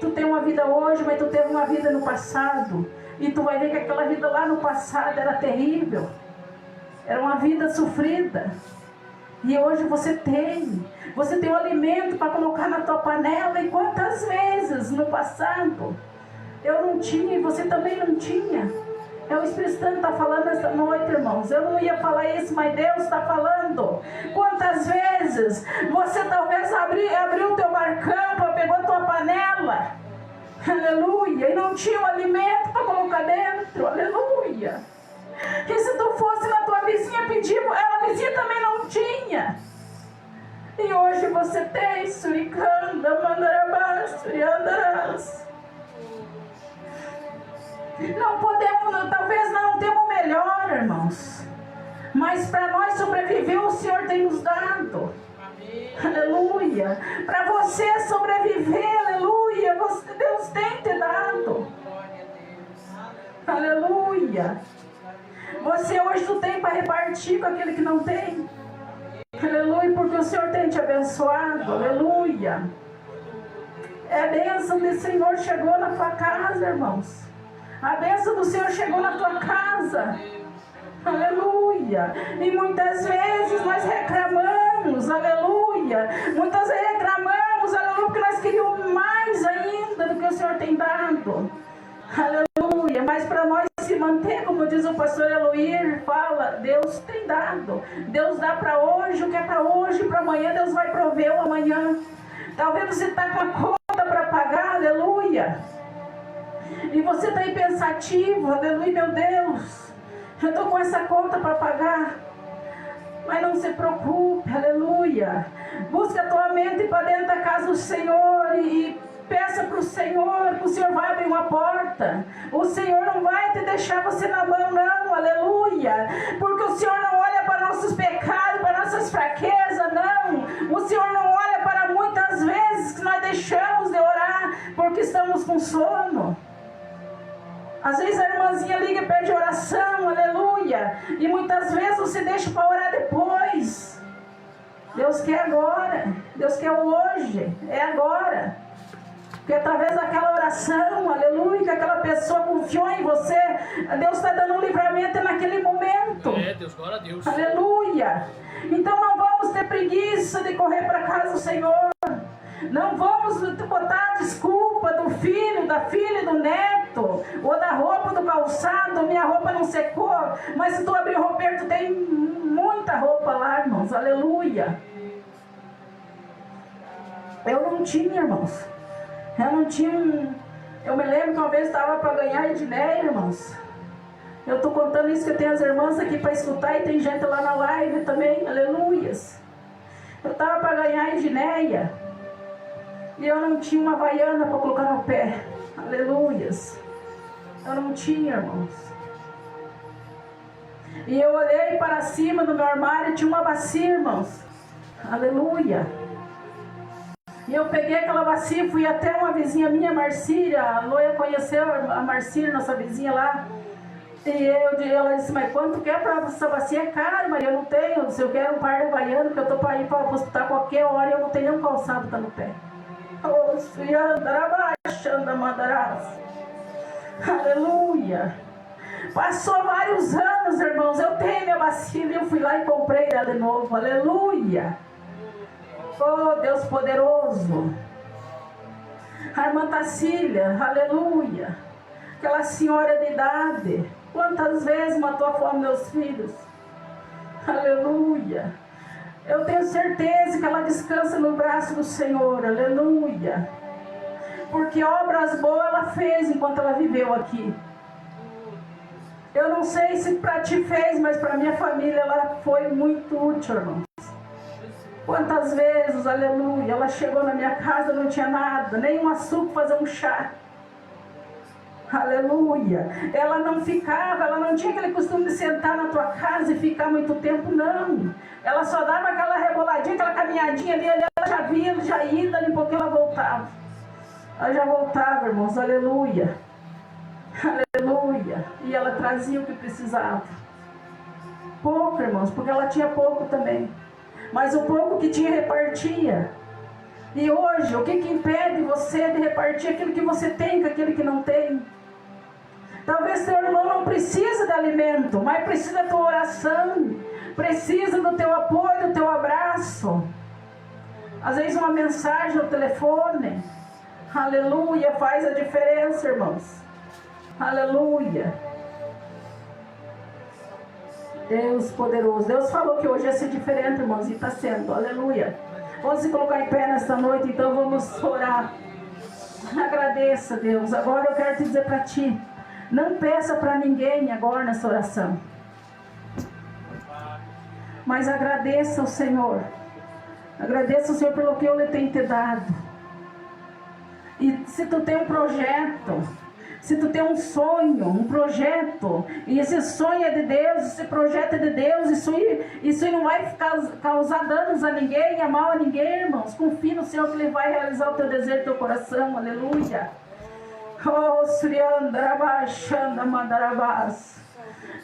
S1: Tu tem uma vida hoje, mas tu teve uma vida no passado. E tu vai ver que aquela vida lá no passado era terrível. Era uma vida sofrida. E hoje você tem o alimento para colocar na tua panela. E quantas vezes no passado eu não tinha e você também não tinha. O Espírito Santo está falando esta noite, irmãos. Eu não ia falar isso, mas Deus está falando. Quantas vezes você talvez abriu o teu barcão, pegou a tua panela, aleluia, e não tinha o alimento para colocar dentro, aleluia. Que se tu fosse na tua vizinha pedir, a vizinha também não tinha. E hoje você tem, suricanda, mandarabás, suriandarás. Não podemos, talvez não temos o melhor, irmãos. Mas para nós sobreviver, o Senhor tem nos dado. Aleluia. Para você sobreviver, aleluia, Deus tem te dado. Aleluia. Você hoje tu tem para repartir com aquele que não tem. Aleluia, porque o Senhor tem te abençoado. Aleluia. A bênção do Senhor chegou na tua casa, irmãos. A bênção do Senhor chegou na tua casa. Aleluia. E muitas vezes nós reclamamos, aleluia. Muitas vezes reclamamos, aleluia, porque nós queríamos mais ainda do que o Senhor tem dado. Aleluia. Mas para nós se manter, como diz o pastor Eloir, fala, Deus tem dado. Deus dá para hoje o que é para hoje, para amanhã Deus vai prover o amanhã. Talvez você está com a conta para pagar, aleluia. E você está aí pensativo, aleluia, meu Deus, eu estou com essa conta para pagar. Mas não se preocupe, aleluia. Busca a tua mente para dentro da casa do Senhor e peça para o Senhor, que o Senhor vai abrir uma porta. O Senhor não vai te deixar você na mão, não, aleluia. Porque o Senhor não olha para nossos pecados, para nossas fraquezas, não. O Senhor não olha para muitas vezes que nós deixamos de orar porque estamos com sono. Às vezes a irmãzinha liga e pede oração, aleluia. E muitas vezes você deixa para orar depois. Deus quer agora. Deus quer hoje. É agora. Porque através daquela oração, aleluia, que aquela pessoa confiou em você, Deus está dando um livramento naquele momento.
S4: Deus, glória a Deus.
S1: Aleluia. Então não vamos ter preguiça de correr para a casa do Senhor. Não vamos botar a desculpa do filho, da filha, do neto, ou da roupa do calçado, minha roupa não secou. Mas se tu abrir o roupeiro, tu tem muita roupa lá, irmãos. Aleluia. Eu não tinha, irmãos. Eu não tinha. Eu me lembro que uma vez estava para ganhar a Edneia, irmãos. Eu estou contando isso que tem as irmãs aqui para escutar e tem gente lá na live também. Aleluias. Eu estava para ganhar a Edneia. E eu não tinha uma havaiana para colocar no pé. Aleluias. Eu não tinha, irmãos. E eu olhei para cima do meu armário e tinha uma bacia, irmãos. Aleluia. E eu peguei aquela bacia e fui até uma vizinha minha, Marcília. A Loia conheceu a Marcília, nossa vizinha lá. E ela disse, mas quanto quer para essa bacia? É caro, mas eu não tenho. Se eu quero um par de havaiana, porque eu estou para ir para o hospital qualquer hora e eu não tenho nenhum calçado para no pé. Aleluia. Passou vários anos, irmãos. Eu tenho minha bacia e eu fui lá e comprei ela de novo. Aleluia. Oh, Deus poderoso. A irmã Tacília, aleluia. Aquela senhora de idade, quantas vezes matou a fome meus filhos. Aleluia. Eu tenho certeza que ela descansa no braço do Senhor. Aleluia. Porque obras boas ela fez enquanto ela viveu aqui. Eu não sei se para ti fez, mas para minha família ela foi muito útil, irmãos. Quantas vezes, aleluia, ela chegou na minha casa, não tinha nada, nem um açúcar para fazer um chá. Ela não ficava, ela não tinha aquele costume de sentar na tua casa e ficar muito tempo, não. Ela só dava aquela reboladinha, aquela caminhadinha ali, ela já via, já ia, dali um pouquinho ela voltava. Ela já voltava, irmãos, aleluia. Aleluia. E ela trazia o que precisava. Pouco, irmãos, porque ela tinha pouco também. Mas o pouco que tinha, repartia. E hoje, o que impede você de repartir aquilo que você tem com aquele que não tem? Talvez teu irmão não precise de alimento, mas precisa da tua oração, precisa do teu apoio, do teu abraço. Às vezes uma mensagem no telefone, aleluia, faz a diferença, irmãos. Aleluia. Deus poderoso. Deus falou que hoje ia ser diferente, irmãos, e está sendo. Aleluia. Vamos se colocar em pé nesta noite, então vamos orar. Agradeça, Deus. Agora eu quero te dizer para ti, não peça para ninguém agora nessa oração, mas agradeça ao Senhor. Agradeça ao Senhor pelo que Ele tem te dado. E se tu tem um projeto, se tu tem um sonho, um projeto, e esse sonho é de Deus, esse projeto é de Deus, isso não vai causar danos a ninguém, a mal a ninguém, irmãos. Confie no Senhor que Ele vai realizar o teu desejo do teu coração. Aleluia. Oh,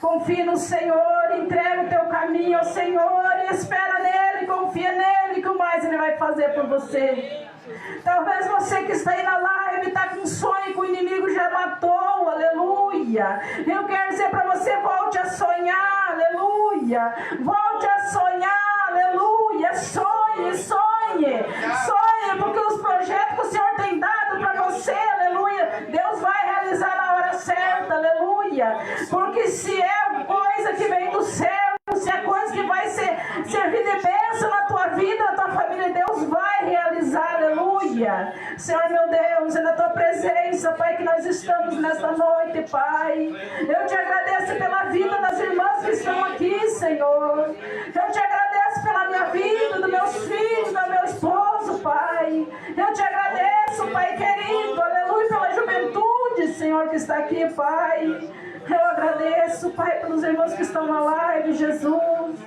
S1: confie no Senhor, entrega o teu caminho ao Senhor e espera nele, confia nele, que o mais Ele vai fazer por você. Talvez você que está aí na live está com um sonho que o inimigo já matou, aleluia. Eu quero dizer para você, volte a sonhar, aleluia. Volte a sonhar, aleluia. Sonhe, sonhe, sonhe, porque os projetos que o Senhor tem dado para você, aleluia, Deus vai realizar na hora certa, aleluia. Porque se é coisa que vem do céu, se é coisa que vai servir de bênção na tua vida, na tua família, Deus vai realizar, aleluia. Senhor meu Deus, é na tua presença, Pai, que nós estamos nesta noite, Pai. Eu te agradeço pela vida das irmãs que estão aqui, Senhor. Eu te agradeço pela minha vida, dos meus filhos, do meu esposo, Pai. Eu te agradeço, Pai querido, aleluia, pela juventude, Senhor, que está aqui, Pai. Eu agradeço, Pai, pelos irmãos que estão na live, Jesus.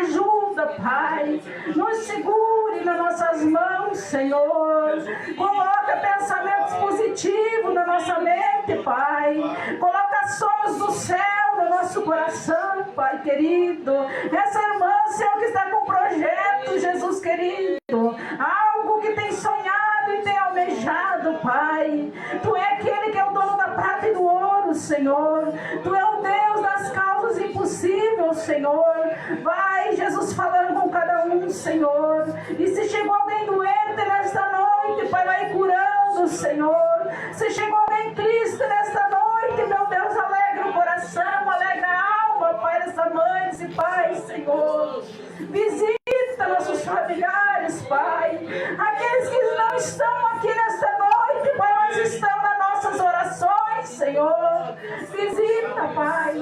S1: Ajuda, Pai. Nos segure nas nossas mãos, Senhor. Coloca pensamentos positivos na nossa mente, Pai. Coloca sonhos do céu na nosso coração, Pai querido. Essa irmã, Senhor, que está com projeto, Jesus querido, algo que tem sonhado e tem almejado, Pai. Tu é aquele que é o dono da prata e do ouro, Senhor. Tu é o Deus das causas impossíveis, Senhor. Vai, Jesus, falando com cada um, Senhor. E se chegou alguém doente nesta noite, Pai, vai curando, Senhor. Se chegou alguém triste nesta noite, meu Deus, alegra o coração, alegra a alma, Pai, dessa mãe, desse Pai, Senhor. Visita nossos familiares, Pai. Aqueles que não estão aqui nesta noite, Pai, mas estão nas nossas orações, Senhor. Visita, Pai.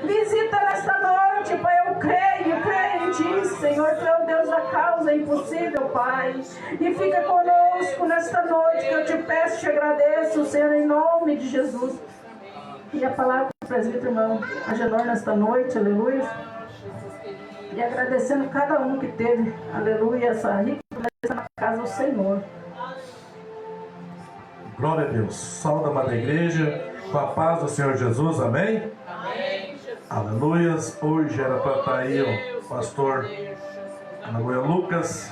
S1: Visita nesta noite, Pai. Eu creio em Ti, Senhor. Tu é o Deus da causa impossível, Pai. E fica conosco nesta noite, que eu te peço, te agradeço, Senhor, em nome de Jesus. E a palavra do presbítero, irmão Agenor, nesta noite, aleluia. E agradecendo cada um que teve, aleluia, essa rica presença na casa do Senhor.
S5: Glória a Deus. Saúde, amada igreja, com a paz do Senhor Jesus, amém?
S6: Amém, Jesus.
S5: Aleluias. Hoje era para estar aí o pastor Anagoia Lucas,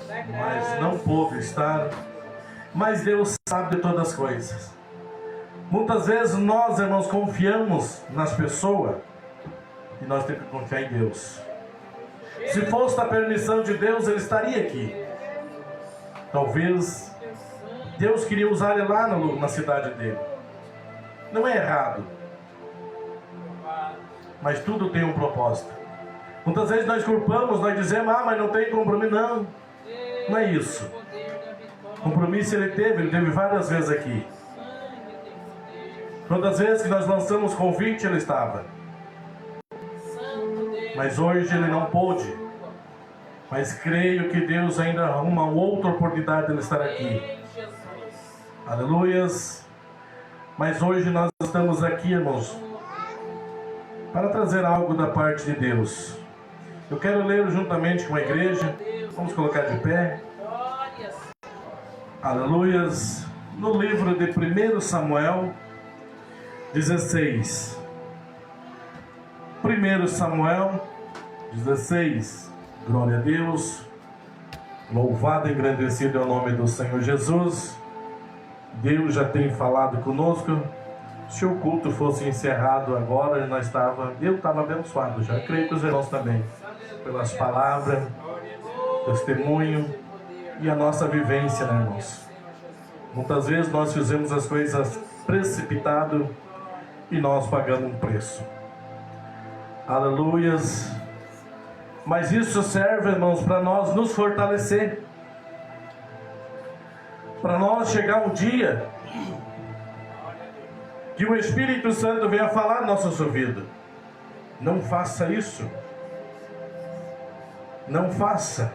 S5: mas não pôde estar. Mas Deus sabe de todas as coisas. Muitas vezes nós, irmãos, confiamos nas pessoas e nós temos que confiar em Deus. Se fosse a permissão de Deus, Ele estaria aqui. Talvez Deus queria usar ele lá na cidade dele. Não é errado, mas tudo tem um propósito. Muitas vezes nós culpamos, nós dizemos, mas não tem compromisso. Não é isso. Compromisso ele teve várias vezes aqui. Todas as vezes que nós lançamos convite, ele estava. Mas hoje ele não pôde. Mas creio que Deus ainda arruma outra oportunidade de ele estar aqui. Aleluias. Mas hoje nós estamos aqui, irmãos, para trazer algo da parte de Deus. Eu quero ler juntamente com a igreja. Vamos colocar de pé. Aleluias. No livro de 1 Samuel 16. 1 Samuel 16. Glória a Deus. Louvado e engrandecido é o nome do Senhor Jesus. Deus já tem falado conosco. Se o culto fosse encerrado agora, eu estava abençoado já. Creio que os irmãos também, pelas palavras, testemunho e a nossa vivência, né, irmãos? Muitas vezes nós fizemos as coisas precipitado e nós pagamos um preço. Aleluias. Mas isso serve, irmãos, para nós nos fortalecer. Para nós chegar um dia que o Espírito Santo venha falar no nosso ouvido. Não faça isso. Não faça.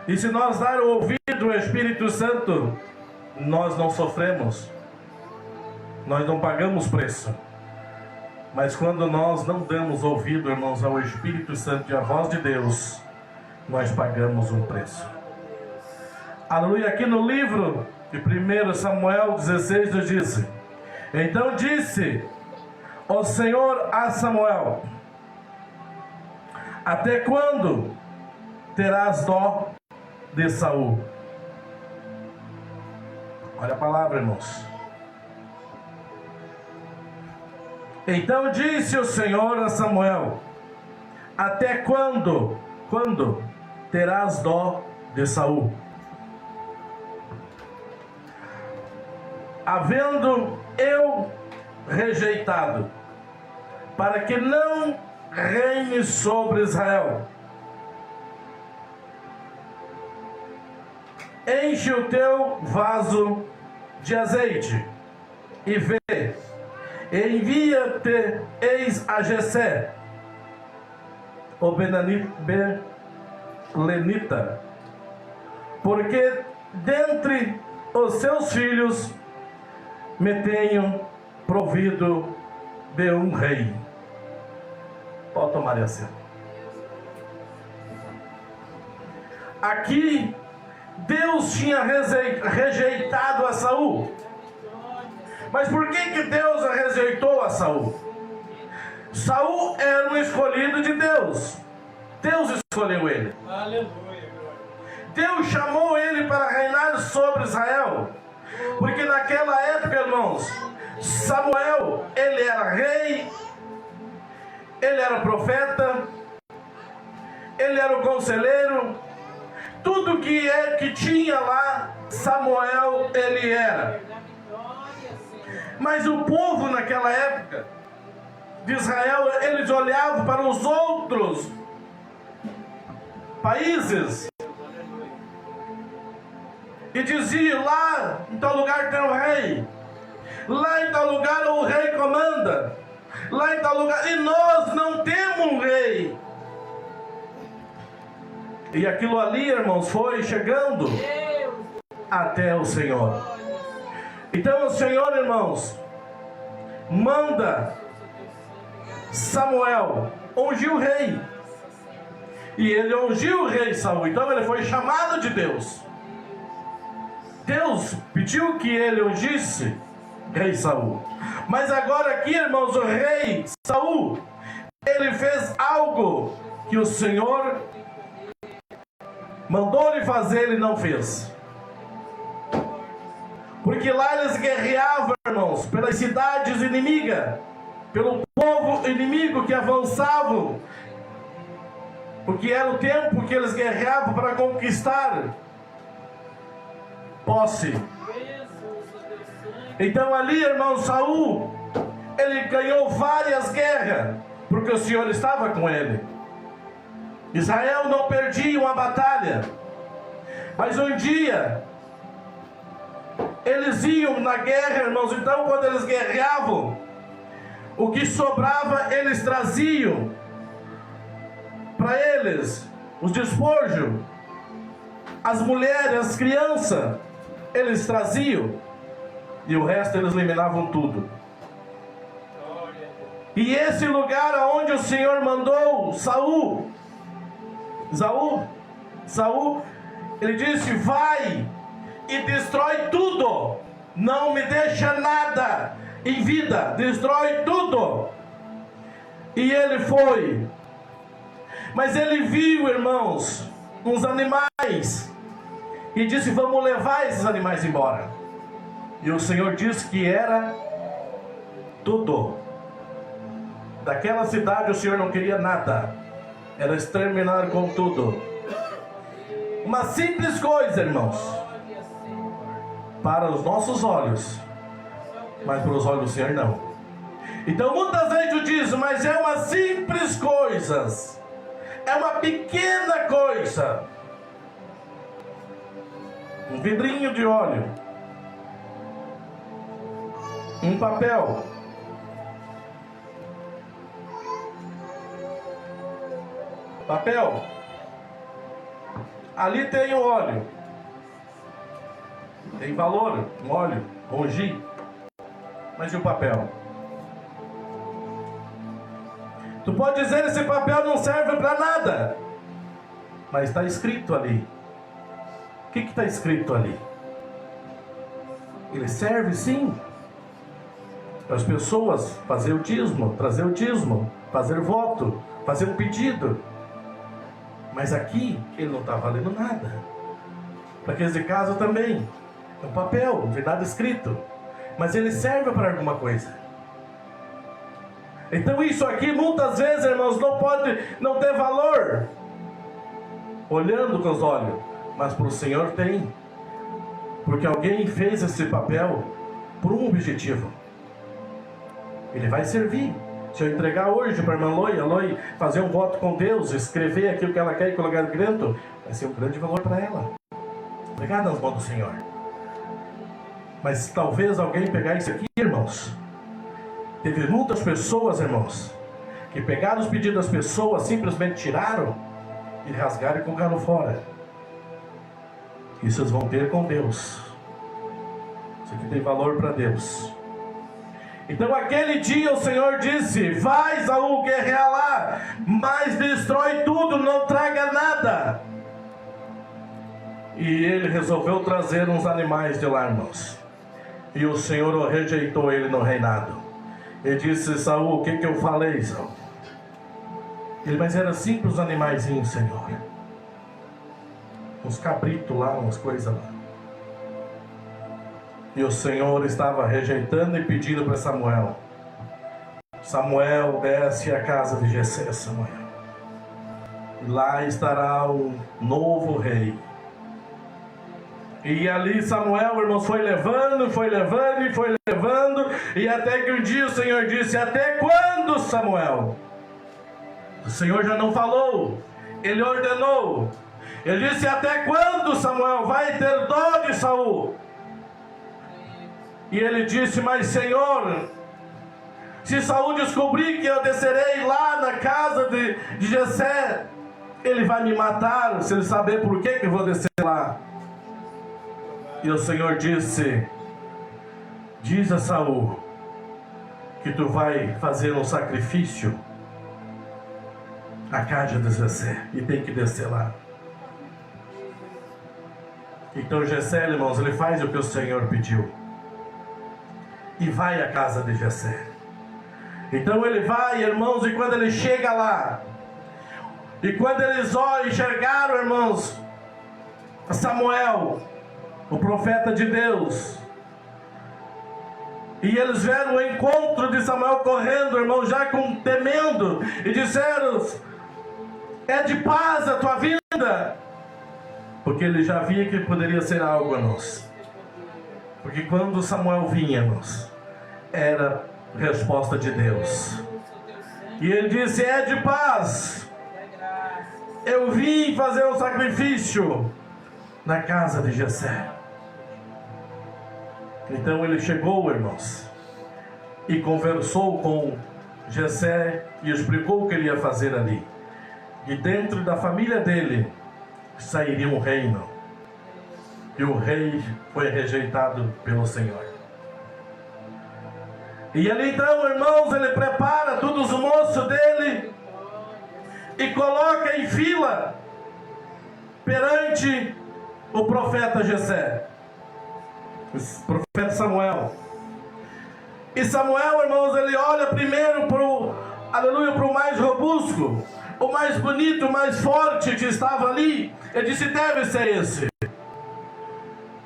S5: E se nós dar o ouvido ao Espírito Santo, nós não sofremos. Nós não pagamos preço. Mas quando nós não damos ouvido, irmãos, ao Espírito Santo e à voz de Deus, nós pagamos um preço. Aleluia. Aqui no livro de 1 Samuel 16 nos diz: então disse o Senhor a Samuel: até quando terás dó de Saul? Olha a palavra, irmãos. Então disse o Senhor a Samuel: até quando terás dó de Saul? Havendo eu rejeitado, para que não reine sobre Israel. Enche o teu vaso de azeite e vê, envia-te eis a Jessé, o Belenita, porque dentre os seus filhos me tenho provido de um rei. Pode tomar assento. Aqui Deus tinha rejeitado a Saul. Mas por que Deus rejeitou a Saul? Saul era um escolhido de Deus. Deus escolheu ele.
S4: Aleluia.
S5: Deus chamou ele para reinar sobre Israel. Porque naquela época, irmãos, Samuel, ele era rei, ele era profeta, ele era o conselheiro, tudo que tinha lá, Samuel ele era. Mas o povo naquela época de Israel, eles olhavam para os outros países e diziam: lá em tal lugar tem um rei, lá em tal lugar o rei comanda, lá em tal lugar, e nós não temos um rei. E aquilo ali, irmãos, foi chegando até o Senhor. Então o Senhor, irmãos, manda Samuel ungir o rei. E ele ungiu o rei Saul. Então ele foi chamado de Deus. Deus pediu que ele ungisse rei Saul. Mas agora aqui, irmãos, o rei Saul, ele fez algo que o Senhor mandou ele fazer, ele não fez. Porque lá eles guerreavam, irmãos, pelas cidades inimigas, pelo povo inimigo que avançavam, porque era o tempo que eles guerreavam para conquistar posse. Então ali, irmão, Saul, ele ganhou várias guerras, porque o Senhor estava com ele. Israel não perdia uma batalha, mas um dia eles iam na guerra, irmãos. Então quando eles guerreavam, o que sobrava eles traziam para eles, os despojos, as mulheres, as crianças, eles traziam, e o resto eles eliminavam tudo. E esse lugar aonde o Senhor mandou Saul, ele disse: vai e destrói tudo, não me deixa nada em vida, destrói tudo. E ele foi, mas ele viu, irmãos, uns animais, e disse: vamos levar esses animais embora. E o Senhor disse que era tudo. Daquela cidade o Senhor não queria nada, era exterminar com tudo. Uma simples coisa, irmãos, para os nossos olhos, mas para os olhos do Senhor não. Então muitas vezes eu digo: mas é uma simples coisa, é uma pequena coisa. Um vidrinho de óleo, um papel, ali tem o óleo, tem valor, um óleo, Rongi, mas e o papel? Tu pode dizer: esse papel não serve para nada, mas está escrito ali. O que está escrito ali? Ele serve sim para as pessoas fazer o dízimo, trazer o dízimo, fazer voto, fazer um pedido. Mas aqui ele não está valendo nada. Para aqueles de casa também, é um papel, não tem nada escrito, mas ele serve para alguma coisa. Então isso aqui muitas vezes, irmãos, não ter valor olhando com os olhos, mas para o Senhor tem, porque alguém fez esse papel por um objetivo. Ele vai servir. Se eu entregar hoje para a irmã Loi fazer um voto com Deus, escrever aquilo que ela quer e colocar dentro, vai ser um grande valor para ela. Pegar nas mãos do Senhor. Mas talvez alguém pegar isso aqui, irmãos. Teve muitas pessoas, irmãos, que pegaram os pedidos das pessoas, simplesmente tiraram e rasgaram e colocaram fora. Isso eles vão ter com Deus. Isso aqui tem valor para Deus. Então aquele dia o Senhor disse: vai, Saul, guerrear lá, mas destrói tudo, não traga nada. E ele resolveu trazer uns animais de lá, irmãos. E o Senhor o rejeitou ele no reinado. Ele disse: Saul, o que eu falei, Saul? Ele, mas era simples animaizinhos, Senhor. Uns cabritos lá, umas coisas lá. E o Senhor estava rejeitando e pedindo para Samuel: Samuel, desce à casa de Jessé, Samuel. E lá estará um novo rei. E ali Samuel, irmãos, foi levando, e até que um dia o Senhor disse: até quando, Samuel? O Senhor já não falou, Ele ordenou. Ele disse: até quando, Samuel, vai ter dó de Saul? E ele disse: mas Senhor, se Saul descobrir que eu descerei lá na casa de Jessé, ele vai me matar, se ele saber por que eu vou descer lá. E o Senhor disse: diz a Saul que tu vai fazer um sacrifício à casa de Jessé, e tem que descer lá. Então Jessé, irmãos, ele faz o que o Senhor pediu e vai à casa de Jessé. Então ele vai, irmãos, e quando ele chega lá, e quando eles enxergaram, irmãos, Samuel, o profeta de Deus, e eles viram o encontro de Samuel correndo, irmãos, já temendo, e disseram: é de paz a tua vinda? Porque ele já via que poderia ser algo, irmãos. Porque quando Samuel vinha, irmãos, era resposta de Deus. E ele disse: é de paz. Eu vim fazer um sacrifício na casa de Jessé. Então ele chegou, irmãos, e conversou com Jessé e explicou o que ele ia fazer ali. E dentro da família dele sairia um reino. E o rei foi rejeitado pelo Senhor. E ali então, irmãos, ele prepara todos os moços dele e coloca em fila perante o profeta Jessé, o profeta Samuel. E Samuel, irmãos, ele olha primeiro para o mais robusto, o mais bonito, o mais forte que estava ali. Ele disse: deve ser esse.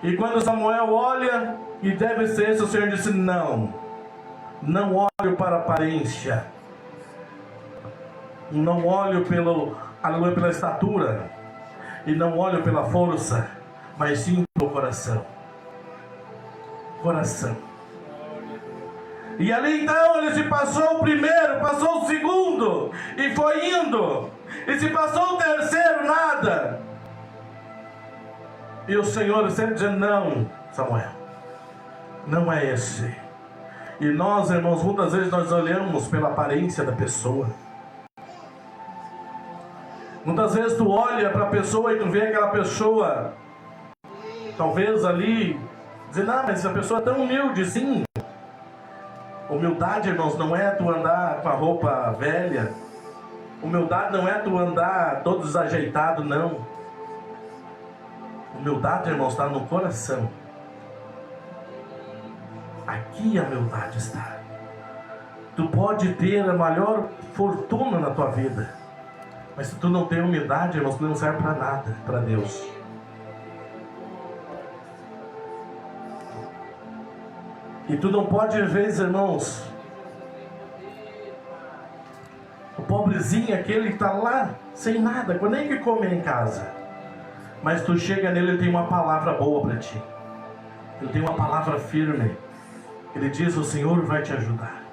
S5: E quando Samuel olha, e deve ser esse, o Senhor disse: não olho para a aparência, não olho pela estatura, e não olho pela força, mas sim pelo coração. E ali então ele se passou o primeiro, passou o segundo, e foi indo, e se passou o terceiro, nada. E o Senhor sempre dizendo: não, Samuel, não é esse. E nós, irmãos, muitas vezes nós olhamos pela aparência da pessoa. Muitas vezes tu olha para a pessoa e tu vê aquela pessoa, talvez ali, dizendo: ah, mas essa pessoa é tão humilde, sim. Humildade, irmãos, não é tu andar com a roupa velha. Humildade não é tu andar todo desajeitado, não. Humildade, irmãos, está no coração. Aqui a humildade está. Tu pode ter a maior fortuna na tua vida, mas se tu não tem humildade, irmãos, tu não serve para nada, para Deus. E tu não pode, às vezes, irmãos, o pobrezinho, aquele que está lá, sem nada, nem que comer em casa, mas tu chega nele, ele tem uma palavra boa para ti. Ele tem uma palavra firme. Ele diz: o Senhor vai te ajudar.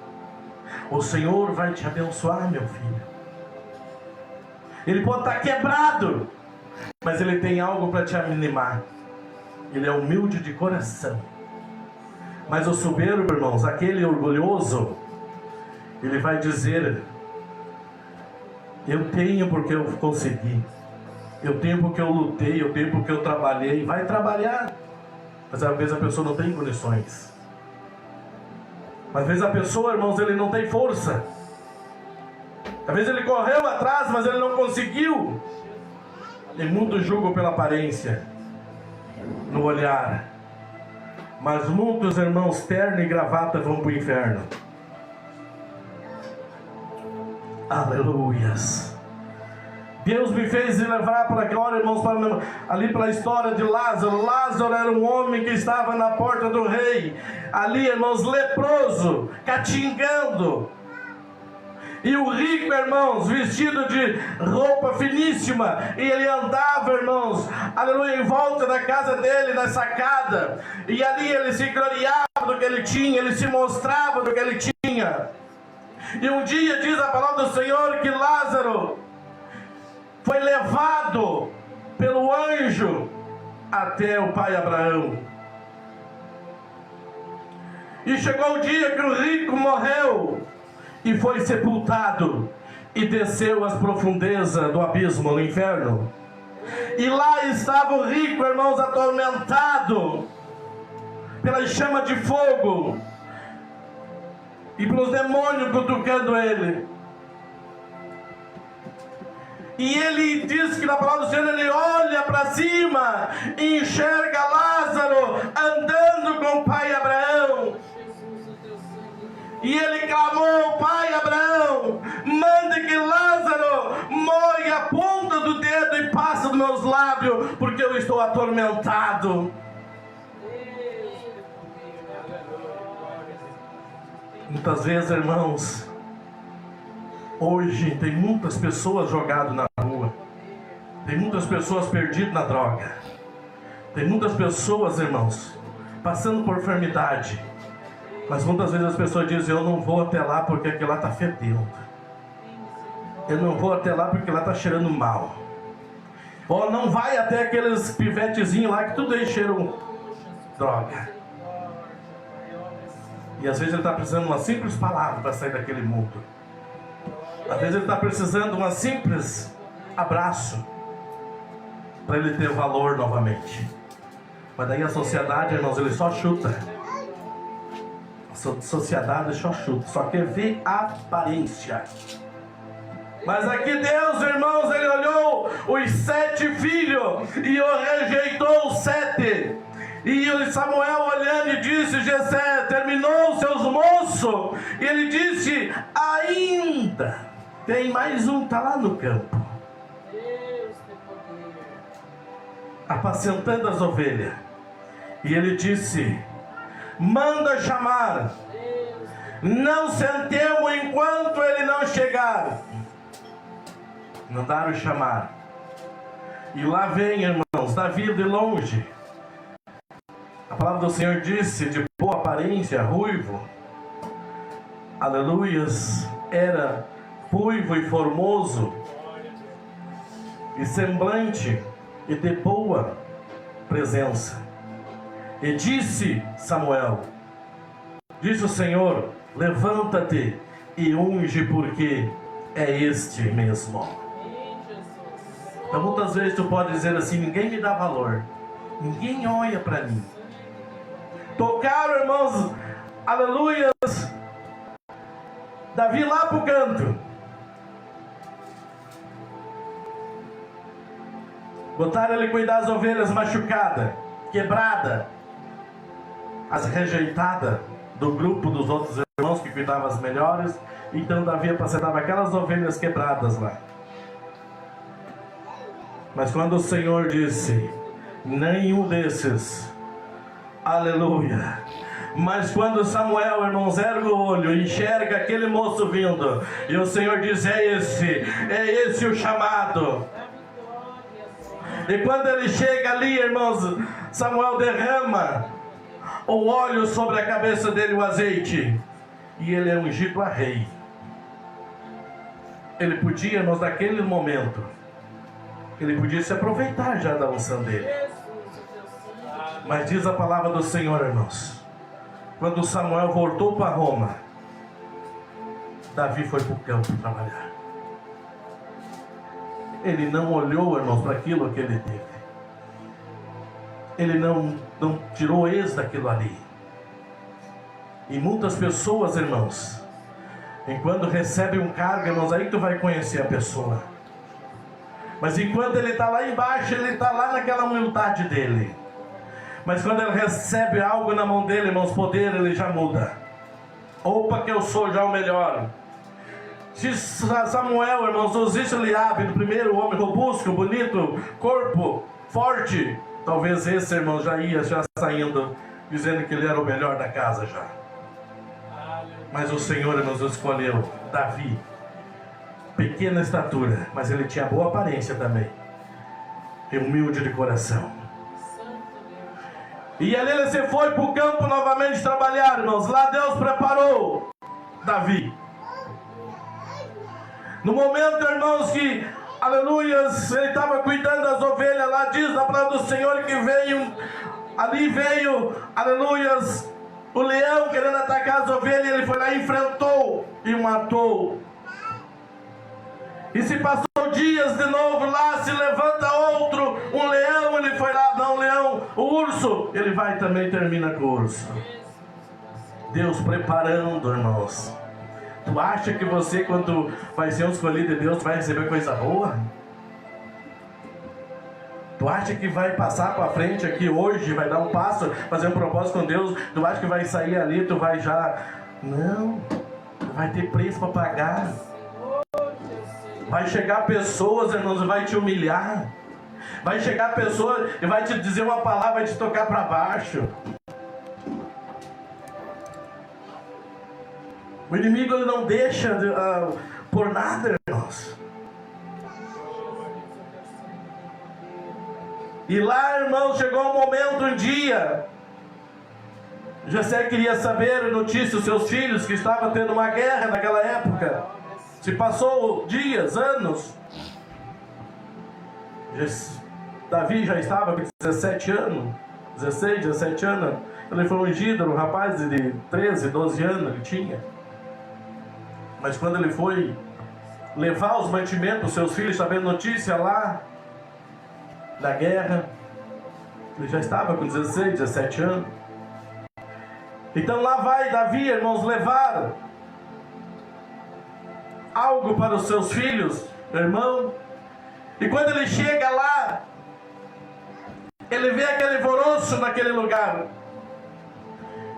S5: O Senhor vai te abençoar, meu filho. Ele pode estar quebrado, mas ele tem algo para te animar. Ele é humilde de coração. Mas o soberbo, irmãos, aquele orgulhoso, ele vai dizer: eu tenho porque eu consegui, eu tenho porque eu lutei, eu tenho porque eu trabalhei. Vai trabalhar, mas às vezes a pessoa não tem condições. Às vezes a pessoa, irmãos, ele não tem força. Às vezes ele correu atrás, mas ele não conseguiu. E muitos julgam pela aparência, no olhar. Mas muitos, irmãos, terno e gravata vão para o inferno. Aleluias. Deus me fez levar para agora, irmãos, ali para a história de Lázaro. Lázaro era um homem que estava na porta do rei, ali, irmãos, leproso, catingando. E o rico, irmãos, vestido de roupa finíssima, e ele andava, irmãos, aleluia, em volta da casa dele, na sacada, e ali ele se gloriava do que ele tinha, ele se mostrava do que ele tinha. E um dia diz a palavra do Senhor que Lázaro foi levado pelo anjo até o pai Abraão. E chegou o dia que o rico morreu e foi sepultado e desceu às profundezas do abismo, no inferno. E lá estava o rico, irmãos, atormentado pela chama de fogo e pelos demônios cutucando ele. E ele diz que na palavra do Senhor, ele olha para cima e enxerga Lázaro andando com o pai Abraão. E ele clamou: pai Abraão, manda que Lázaro molhe a ponta do dedo e passe nos meus lábios, porque eu estou atormentado. Muitas vezes, irmãos, hoje tem muitas pessoas jogadas na rua, tem muitas pessoas perdidas na droga, tem muitas pessoas, irmãos, passando por enfermidade. Mas muitas vezes as pessoas dizem: eu não vou até lá porque aquilo lá está fedendo, eu não vou até lá porque lá está cheirando mal, ou não vai até aqueles pivetezinhos lá que tudo aí cheiram droga. E às vezes ele está precisando de uma simples palavra para sair daquele mundo. Às vezes ele está precisando de um simples abraço para ele ter valor novamente. Mas daí a sociedade, irmãos, ele só chuta. A sociedade só chuta, só quer ver a aparência. Mas aqui Deus, irmãos, ele olhou os 7 filhos e rejeitou os 7. E Samuel olhando e disse: Jessé terminou os seus moços. E ele disse: ainda tem mais um, está lá no campo, apacentando as ovelhas. E ele disse: manda chamar, não sentemos enquanto ele não chegar. Mandaram chamar. E lá vem, irmãos, Davi de longe. A palavra do Senhor disse: de boa aparência, ruivo. Aleluias. Era ruivo e formoso, e semblante, e de boa presença. E disse Samuel, disse o Senhor: levanta-te e unge, porque é este mesmo. Então muitas vezes tu pode dizer assim: ninguém me dá valor, ninguém olha para mim. Tocaram, irmãos, aleluias, Davi lá para o canto, botaram ele cuidar das ovelhas machucadas, quebradas, as rejeitadas do grupo dos outros irmãos que cuidavam as melhores. Então Davi apacentava aquelas ovelhas quebradas lá. Mas quando o Senhor disse: nenhum desses, aleluia. Mas quando Samuel, irmãos, ergue o olho e enxerga aquele moço vindo, e o Senhor diz: é esse o chamado. E quando ele chega ali, irmãos, Samuel derrama o óleo sobre a cabeça dele, o azeite, e ele é ungido a rei. Ele podia, irmãos, naquele momento, ele podia se aproveitar já da unção dele. Mas diz a palavra do Senhor, irmãos, quando Samuel voltou para Roma, Davi foi para o campo trabalhar. Ele não olhou, irmãos, para aquilo que ele teve. Ele não tirou êxito daquilo ali. E muitas pessoas, irmãos, enquanto recebe um cargo, irmãos, aí tu vai conhecer a pessoa. Mas enquanto ele está lá embaixo, ele está lá naquela humildade dele. Mas quando ele recebe algo na mão dele, irmãos, poder, ele já muda. Opa, que eu sou já o melhor. Se Samuel, irmãos, não existe Eliabe, do primeiro homem robusto, bonito, corpo, forte, talvez esse, irmão, já ia saindo, dizendo que ele era o melhor da casa já. Mas o Senhor, irmãos, escolheu Davi, pequena estatura, mas ele tinha boa aparência também, e humilde de coração. E ali ele se foi para o campo novamente trabalhar, irmãos. Lá Deus preparou Davi. No momento, irmãos, que, aleluias, ele estava cuidando das ovelhas, lá diz na palavra do Senhor que ali veio, aleluias, o leão querendo atacar as ovelhas, ele foi lá e enfrentou e matou. E se passou dias de novo lá, se levanta outro, um leão, ele foi lá, não, leão, o urso, ele vai também, termina com o urso. Deus preparando, irmãos. Tu acha que você, quando vai ser um escolhido de Deus, vai receber coisa boa? Tu acha que vai passar para frente aqui hoje, vai dar um passo, fazer um propósito com Deus, tu acha que vai sair ali, tu vai já... Não, tu vai ter preço para pagar. Vai chegar pessoas, irmãos, e vai te humilhar. Vai chegar pessoas e vai te dizer uma palavra, vai te tocar para baixo. O inimigo, ele não deixa por nada, irmãos. E lá, irmãos, chegou um momento, um dia, Jessé queria saber notícias dos seus filhos, que estava tendo uma guerra naquela época. Se passou dias, anos. Davi já estava com 17 anos, 16, 17 anos. Ele foi ungido, um rapaz de 13, 12 anos ele tinha. Mas quando ele foi levar os mantimentos dos seus filhos, sabendo notícia lá da guerra, ele já estava com 16, 17 anos. Então lá vai Davi, irmãos, levar algo para os seus filhos, irmão. E quando ele chega lá, ele vê aquele alvoroço naquele lugar.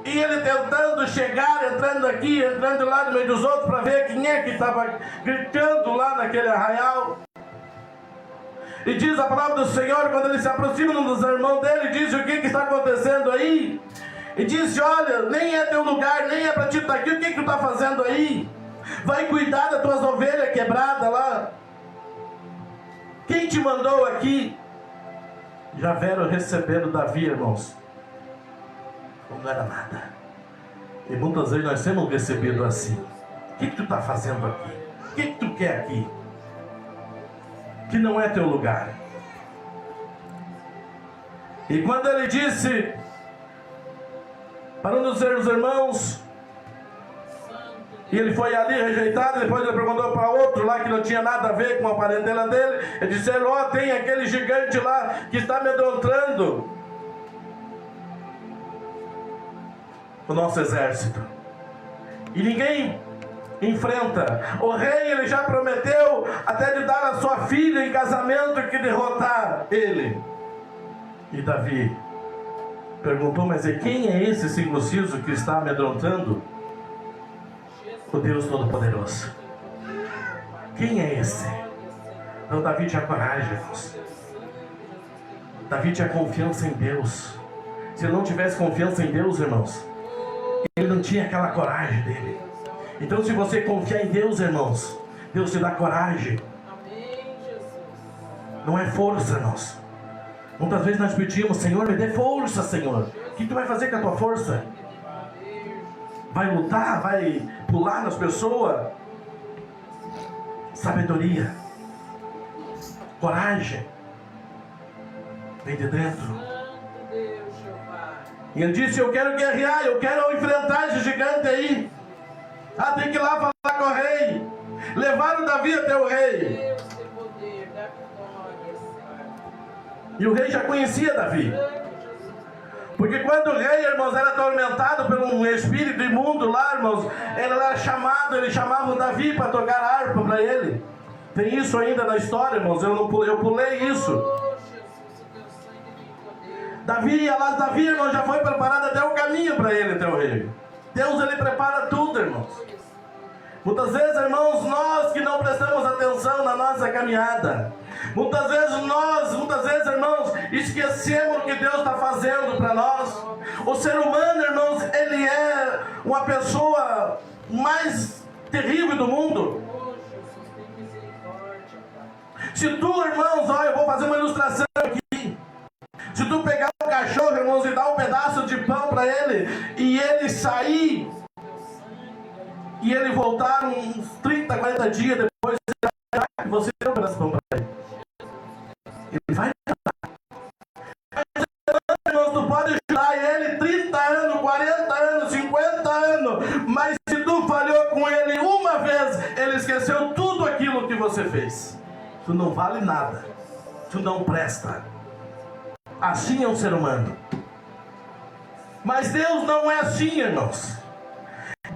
S5: E ele tentando chegar, entrando aqui, entrando lá no meio dos outros, para ver quem é que estava gritando lá naquele arraial. E diz a palavra do Senhor, quando ele se aproxima de um dos irmãos dele, diz o que está acontecendo aí. E disse, olha, nem é teu lugar, nem é para ti estar aqui, o que tu está fazendo aí? Vai cuidar das tuas ovelhas quebradas lá. Quem te mandou aqui? Já vieram recebendo Davi, irmãos, como não era nada. E muitas vezes nós temos recebido assim. O que tu está fazendo aqui? O que tu quer aqui? Que não é teu lugar. E quando ele disse para um dos seus irmãos, e ele foi ali rejeitado, depois ele perguntou para outro lá que não tinha nada a ver com a parentela dele, ele disse, ó, tem aquele gigante lá que está me amedrontando o nosso exército. E ninguém enfrenta. O rei, ele já prometeu até de dar a sua filha em casamento que derrotar ele. E Davi perguntou, mas e quem é esse circunciso que está amedrontando o Deus Todo-Poderoso? Quem é esse? Então Davi tinha coragem, irmãos. Davi tinha confiança em Deus. Se ele não tivesse confiança em Deus, irmãos, ele não tinha aquela coragem dele. Então, se você confiar em Deus, irmãos, Deus te dá coragem. Não é força, irmãos. Muitas vezes nós pedimos, Senhor, me dê força, Senhor. O que tu vai fazer com a tua força? Vai lutar? Vai pular nas pessoas? Sabedoria, coragem, vem de dentro. E ele disse, eu quero guerrear, eu quero enfrentar esse gigante aí. Ah, tem que ir lá falar com o rei. Levaram Davi até o rei. E o rei já conhecia Davi. Porque quando o rei, irmãos, era atormentado por um espírito imundo lá, irmãos, ele era chamado, ele chamava o Davi para tocar harpa para ele. Tem isso ainda na história, irmãos, eu pulei isso. Davi, irmãos, já foi preparado até o caminho para ele, até o rei. Deus, ele prepara tudo, irmãos. Muitas vezes, irmãos, nós que não prestamos atenção na nossa caminhada, muitas vezes, irmãos, esquecemos o que Deus está fazendo para nós. O ser humano, irmãos, ele é uma pessoa mais terrível do mundo. Se tu, irmãos, olha, eu vou fazer uma ilustração aqui. Se tu pegar um cachorro, irmãos, e dar um pedaço de pão para ele, e ele sair, e ele voltar uns 30, 40 dias depois, você deu um pedaço de pão para ele. Ele vai dar. Mas, tu pode ajudar ele 30 anos, 40 anos, 50 anos, mas se tu falhou com ele uma vez, ele esqueceu tudo aquilo que você fez. Tu não vale nada. Tu não presta. Assim é um ser humano. Mas Deus não é assim, irmãos.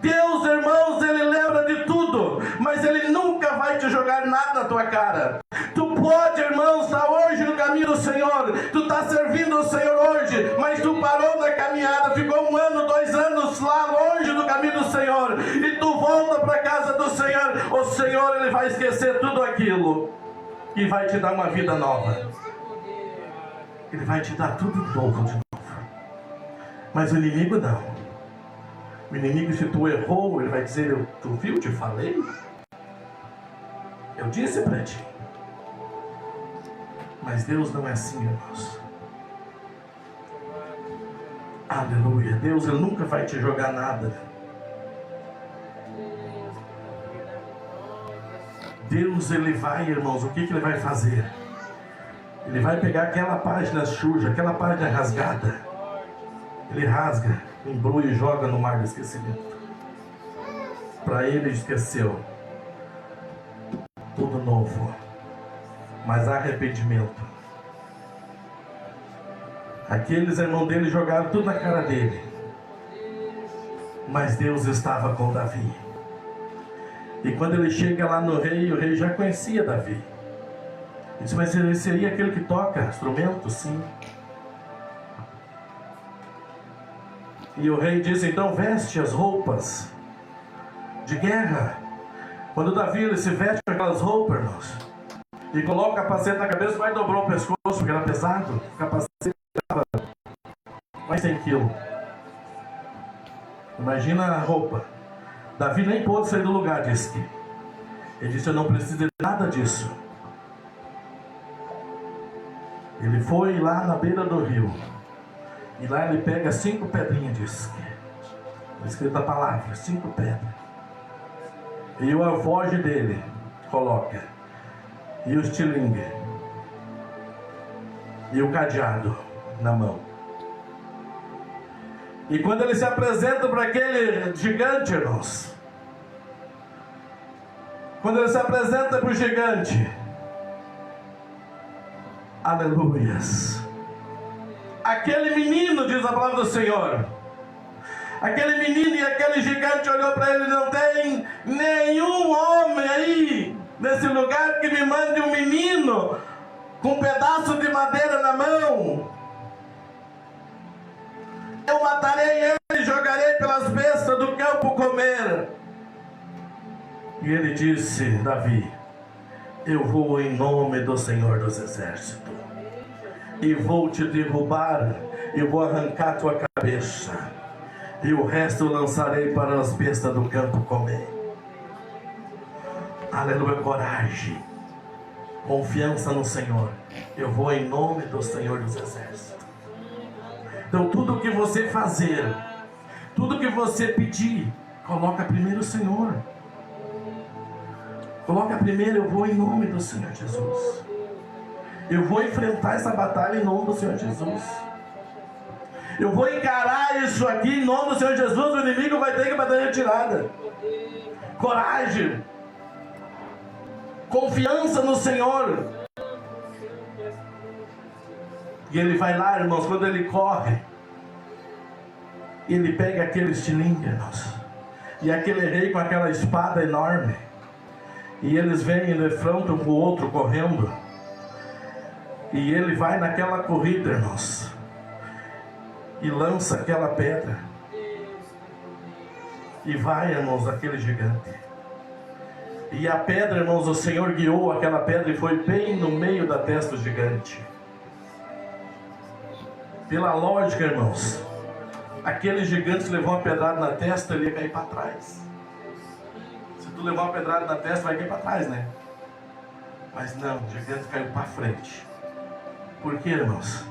S5: Deus, irmãos, Ele lembra de tudo, mas Ele nunca vai te jogar nada na tua cara. Tu pode, irmãos, estar hoje no caminho do Senhor, tu está servindo o Senhor hoje, mas tu parou na caminhada, ficou 1 ano, 2 anos lá longe do caminho do Senhor, e tu volta para a casa do Senhor. O Senhor, Ele vai esquecer tudo aquilo e vai te dar uma vida nova. Ele vai te dar tudo novo de novo. Mas o inimigo não. O inimigo, se tu errou, ele vai dizer: tu viu, te falei? Eu disse para ti. Mas Deus não é assim, irmãos. Aleluia. Deus, Ele nunca vai te jogar nada. Deus, Ele vai, irmãos, o que Ele vai fazer? Ele vai pegar aquela página suja, aquela página rasgada. Ele rasga, embrulha e joga no mar do esquecimento. Para ele esqueceu. Tudo novo. Mas há arrependimento. Aqueles irmãos dele jogaram tudo na cara dele. Mas Deus estava com Davi. E quando ele chega lá no rei, o rei já conhecia Davi. Ele disse: mas ele seria aquele que toca instrumento? Sim. E o rei disse: então veste as roupas de guerra. Quando Davi ele se veste com aquelas roupas, irmãos, e coloca o capacete na cabeça, vai dobrar o pescoço, porque era pesado. O capacete estava mais 100 quilos. Imagina a roupa. Davi nem pôde sair do lugar, disse que. Ele disse: eu não preciso de nada disso. Ele foi lá na beira do rio. E lá ele pega 5 pedrinhas, diz que escrita a palavra, 5 pedras. E o alforje dele coloca. E o estilingue. E o cadeado na mão. E quando ele se apresenta para aquele gigante, irmãos. Quando ele se apresenta para o gigante. Aleluias. Aquele menino, diz a palavra do Senhor, aquele menino e aquele gigante olhou para ele: não tem nenhum homem aí nesse lugar que me mande um menino com um pedaço de madeira na mão. Eu matarei ele e jogarei pelas bestas do campo comer. E ele disse: Davi, eu vou em nome do Senhor dos Exércitos. E vou te derrubar, e vou arrancar tua cabeça, e o resto eu lançarei para as bestas do campo comer. Aleluia, coragem, confiança no Senhor. Eu vou em nome do Senhor dos Exércitos. Então tudo que você fazer, tudo que você pedir, coloca primeiro o Senhor. Coloca primeiro: eu vou em nome do Senhor Jesus. Eu vou enfrentar essa batalha em nome do Senhor Jesus. Eu vou encarar isso aqui em nome do Senhor Jesus. O inimigo vai ter que bater retirada. Coragem. Confiança no Senhor. E ele vai lá, irmãos, quando ele corre, ele pega aquele estilingue, irmãos, e aquele rei com aquela espada enorme. E eles vêm e defrontam um com o outro correndo. E ele vai naquela corrida, irmãos, e lança aquela pedra. E vai, irmãos, aquele gigante. E a pedra, irmãos, o Senhor guiou aquela pedra e foi bem no meio da testa do gigante. Pela lógica, irmãos, aquele gigante que levou uma pedrada na testa, ele ia cair para trás. Se tu levar uma pedrada na testa, vai cair para trás, né? Mas não, o gigante caiu para frente. Por quê, irmãos?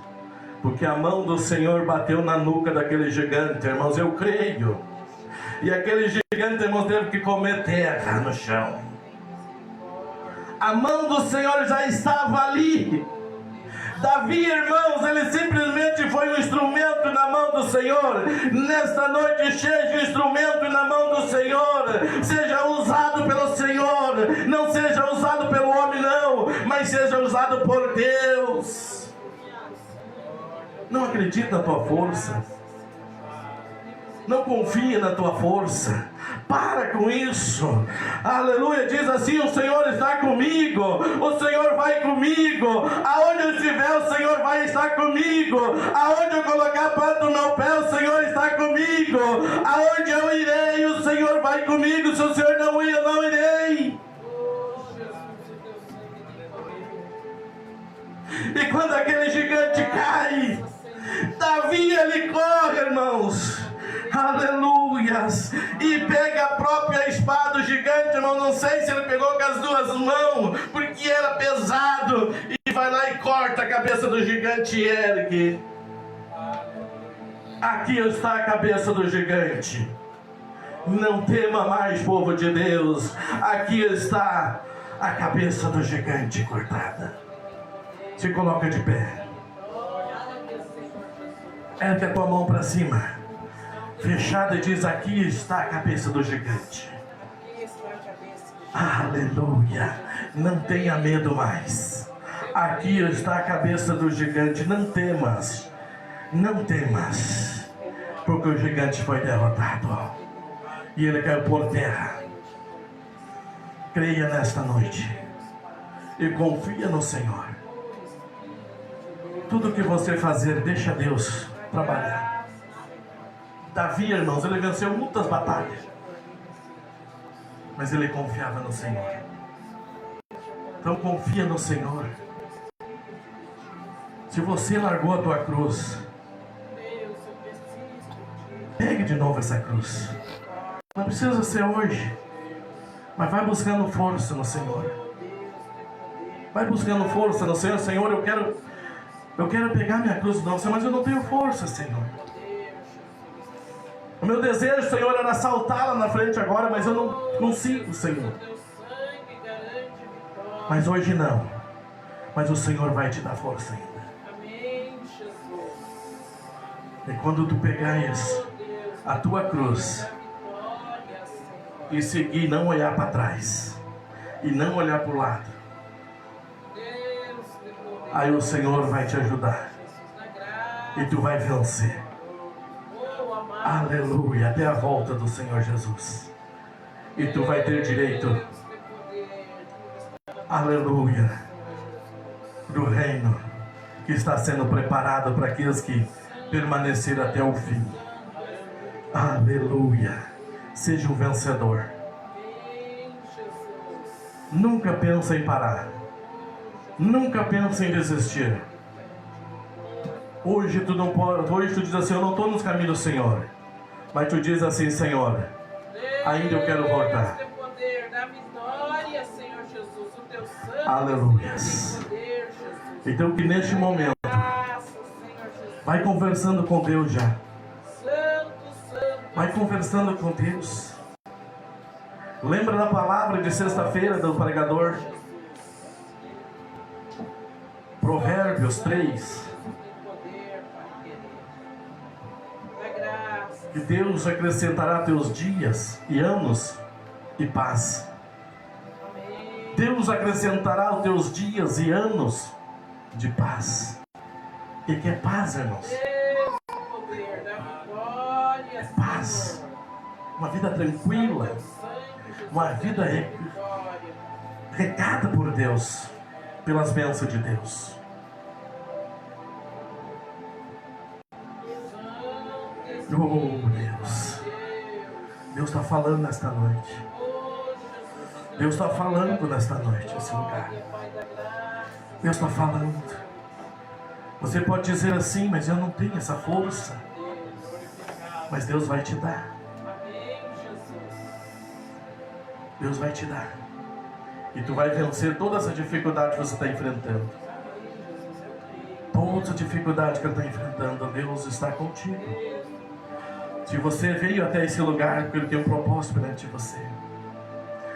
S5: Porque a mão do Senhor bateu na nuca daquele gigante, irmãos, eu creio. E aquele gigante, irmãos, teve que comer terra no chão. A mão do Senhor já estava ali. Davi, irmãos, ele simplesmente foi um instrumento na mão do Senhor. Nesta noite, seja um instrumento na mão do Senhor. Seja usado pelo Senhor. Não seja usado pelo homem, não, mas seja usado por Deus. Não acredite na tua força. Não confie na tua força. Para com isso. Aleluia. Diz assim: o Senhor está comigo. O Senhor vai comigo. Aonde eu estiver, o Senhor vai estar comigo. Aonde eu colocar a planta do meu pé, o Senhor está comigo. Aonde eu irei, o Senhor vai comigo. Se o Senhor não ir, eu não irei. E quando aquele gigante cai, Davi, ele corre, irmãos. Aleluias. E pega a própria espada do gigante, irmão. Não sei se ele pegou com as duas mãos, porque era pesado. E vai lá e corta a cabeça do gigante e ergue. Aqui está a cabeça do gigante. Não tema mais, povo de Deus. Aqui está a cabeça do gigante cortada. Se coloca de pé. Ergue a tua mão para cima. Fechada, e diz: aqui está a cabeça do gigante. Aleluia. Não tenha medo mais. Aqui está a cabeça do gigante. Não temas. Não temas. Porque o gigante foi derrotado. E ele caiu por terra. Creia nesta noite. E confia no Senhor. Tudo que você fazer, deixa Deus trabalhar. Davi, irmãos, ele venceu muitas batalhas, mas ele confiava no Senhor. Então confia no Senhor. Se você largou a tua cruz, pegue de novo essa cruz. Não precisa ser hoje, mas vai buscando força no Senhor. Vai buscando força no Senhor. Senhor, eu quero pegar minha cruz de novo, mas eu não tenho força, Senhor. O meu desejo, Senhor, era saltar lá na frente agora, mas eu não consigo, Senhor. Mas hoje não. Mas o Senhor vai te dar força ainda. E quando tu pegares a tua cruz e seguir, não olhar para trás e não olhar para o lado, aí o Senhor vai te ajudar e tu vai vencer. Aleluia, até a volta do Senhor Jesus. E tu vai ter direito, aleluia, do reino que está sendo preparado para aqueles que permaneceram até o fim. Aleluia. Seja um vencedor. Nunca pensa em parar. Nunca pensa em desistir. Hoje tu não pode, hoje tu diz assim: eu não estou nos caminhos do Senhor. Mas tu diz assim: Senhor, ainda eu quero voltar. Aleluia. Então que neste momento vai conversando com Deus já. Vai conversando com Deus. Lembra da palavra de sexta-feira do pregador? Provérbios 3. Que Deus acrescentará teus dias e anos e paz. Deus acrescentará os teus dias e anos de paz. E que é paz, irmãos? É paz. Uma vida tranquila. Uma vida regada por Deus, pelas bênçãos de Deus. Oh, Deus. Deus está falando nesta noite. Deus está falando nesta noite, esse lugar. Deus está falando. Você pode dizer assim, mas eu não tenho essa força. Mas Deus vai te dar. Deus vai te dar. E tu vai vencer toda essa dificuldade que você está enfrentando. Toda a dificuldade que você está enfrentando, Deus está contigo. Se você veio até esse lugar, porque Ele tem um propósito perante você.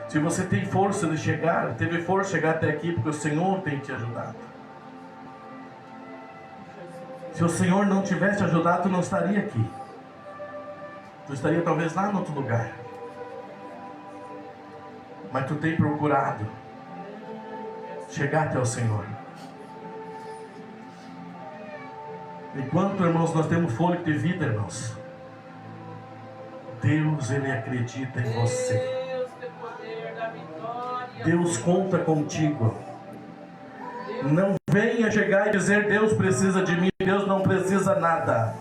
S5: Se você tem força de chegar, teve força de chegar até aqui, porque o Senhor tem te ajudado. Se o Senhor não tivesse te ajudado, tu não estaria aqui. Tu estaria talvez lá no outro lugar. Mas tu tem procurado chegar até o Senhor. Enquanto, irmãos, nós temos fôlego de vida, irmãos, Deus, Ele acredita em você. Deus conta contigo. Não venha chegar e dizer: Deus precisa de mim. Deus não precisa nada.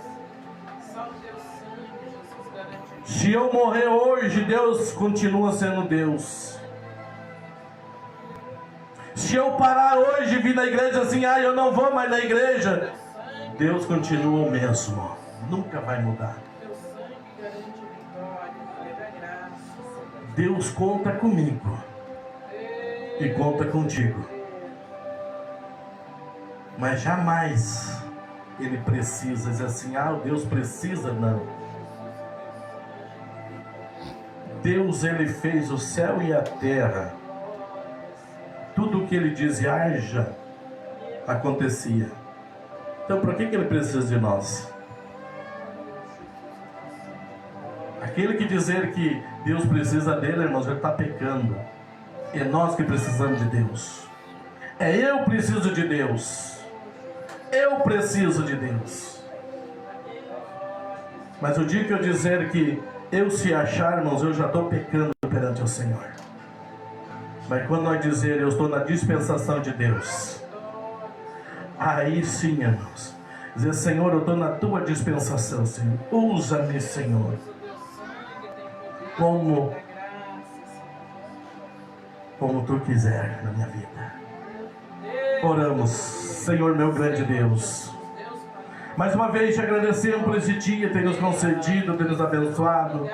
S5: Se eu morrer hoje, Deus continua sendo Deus. Se eu parar hoje e vir na igreja assim, eu não vou mais na igreja, Deus continua o mesmo. Nunca vai mudar. Deus conta comigo e conta contigo. Mas jamais Ele precisa dizer assim: o Deus precisa, não. Deus, Ele fez o céu e a terra. Tudo o que Ele dizia haja, acontecia. Então por que Ele precisa de nós? Aquele que dizer que Deus precisa dele, irmãos, ele está pecando. É nós que precisamos de Deus. Eu preciso de Deus. Eu preciso de Deus. Mas o dia que eu dizer que eu se achar, irmãos, eu já estou pecando perante o Senhor. Mas quando nós dizer eu estou na dispensação de Deus, aí sim, irmãos, dizer: Senhor, eu estou na tua dispensação, Senhor. Usa-me, Senhor, como tu quiser na minha vida. Oramos. Senhor, meu grande Deus, mais uma vez te agradecemos por esse dia, ter nos concedido, ter nos abençoado,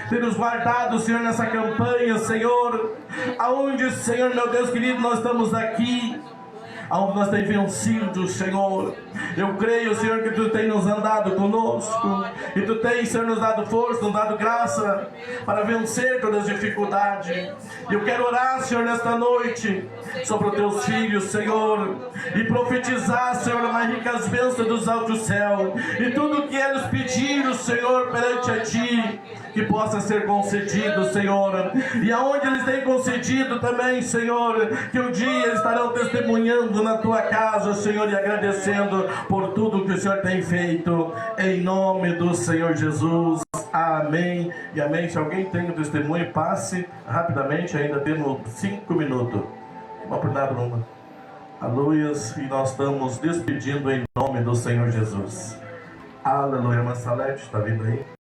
S5: ter nos guardado, Senhor, nessa campanha, Senhor, aonde, Senhor, meu Deus querido, nós estamos aqui, aonde nós temos vencido, Senhor. Eu creio, Senhor, que Tu tens nos andado conosco, e Tu tens, Senhor, nos dado força, nos dado graça para vencer todas as dificuldades. Eu quero orar, Senhor, nesta noite sobre os Teus filhos, Senhor, e profetizar, Senhor, as ricas bênçãos dos altos céus, e tudo que eles pediram, Senhor, perante a Ti, que possa ser concedido, Senhor, e aonde eles têm concedido também, Senhor, que um dia eles estarão testemunhando na Tua casa, Senhor, e agradecendo por tudo que o Senhor tem feito, em nome do Senhor Jesus. Amém e amém. Se alguém tem um testemunho, passe rapidamente, ainda temos 5 minutos. Uma por nada, uma. Aleluias, e nós estamos despedindo em nome do Senhor Jesus. Aleluia. Uma Salete está vindo aí.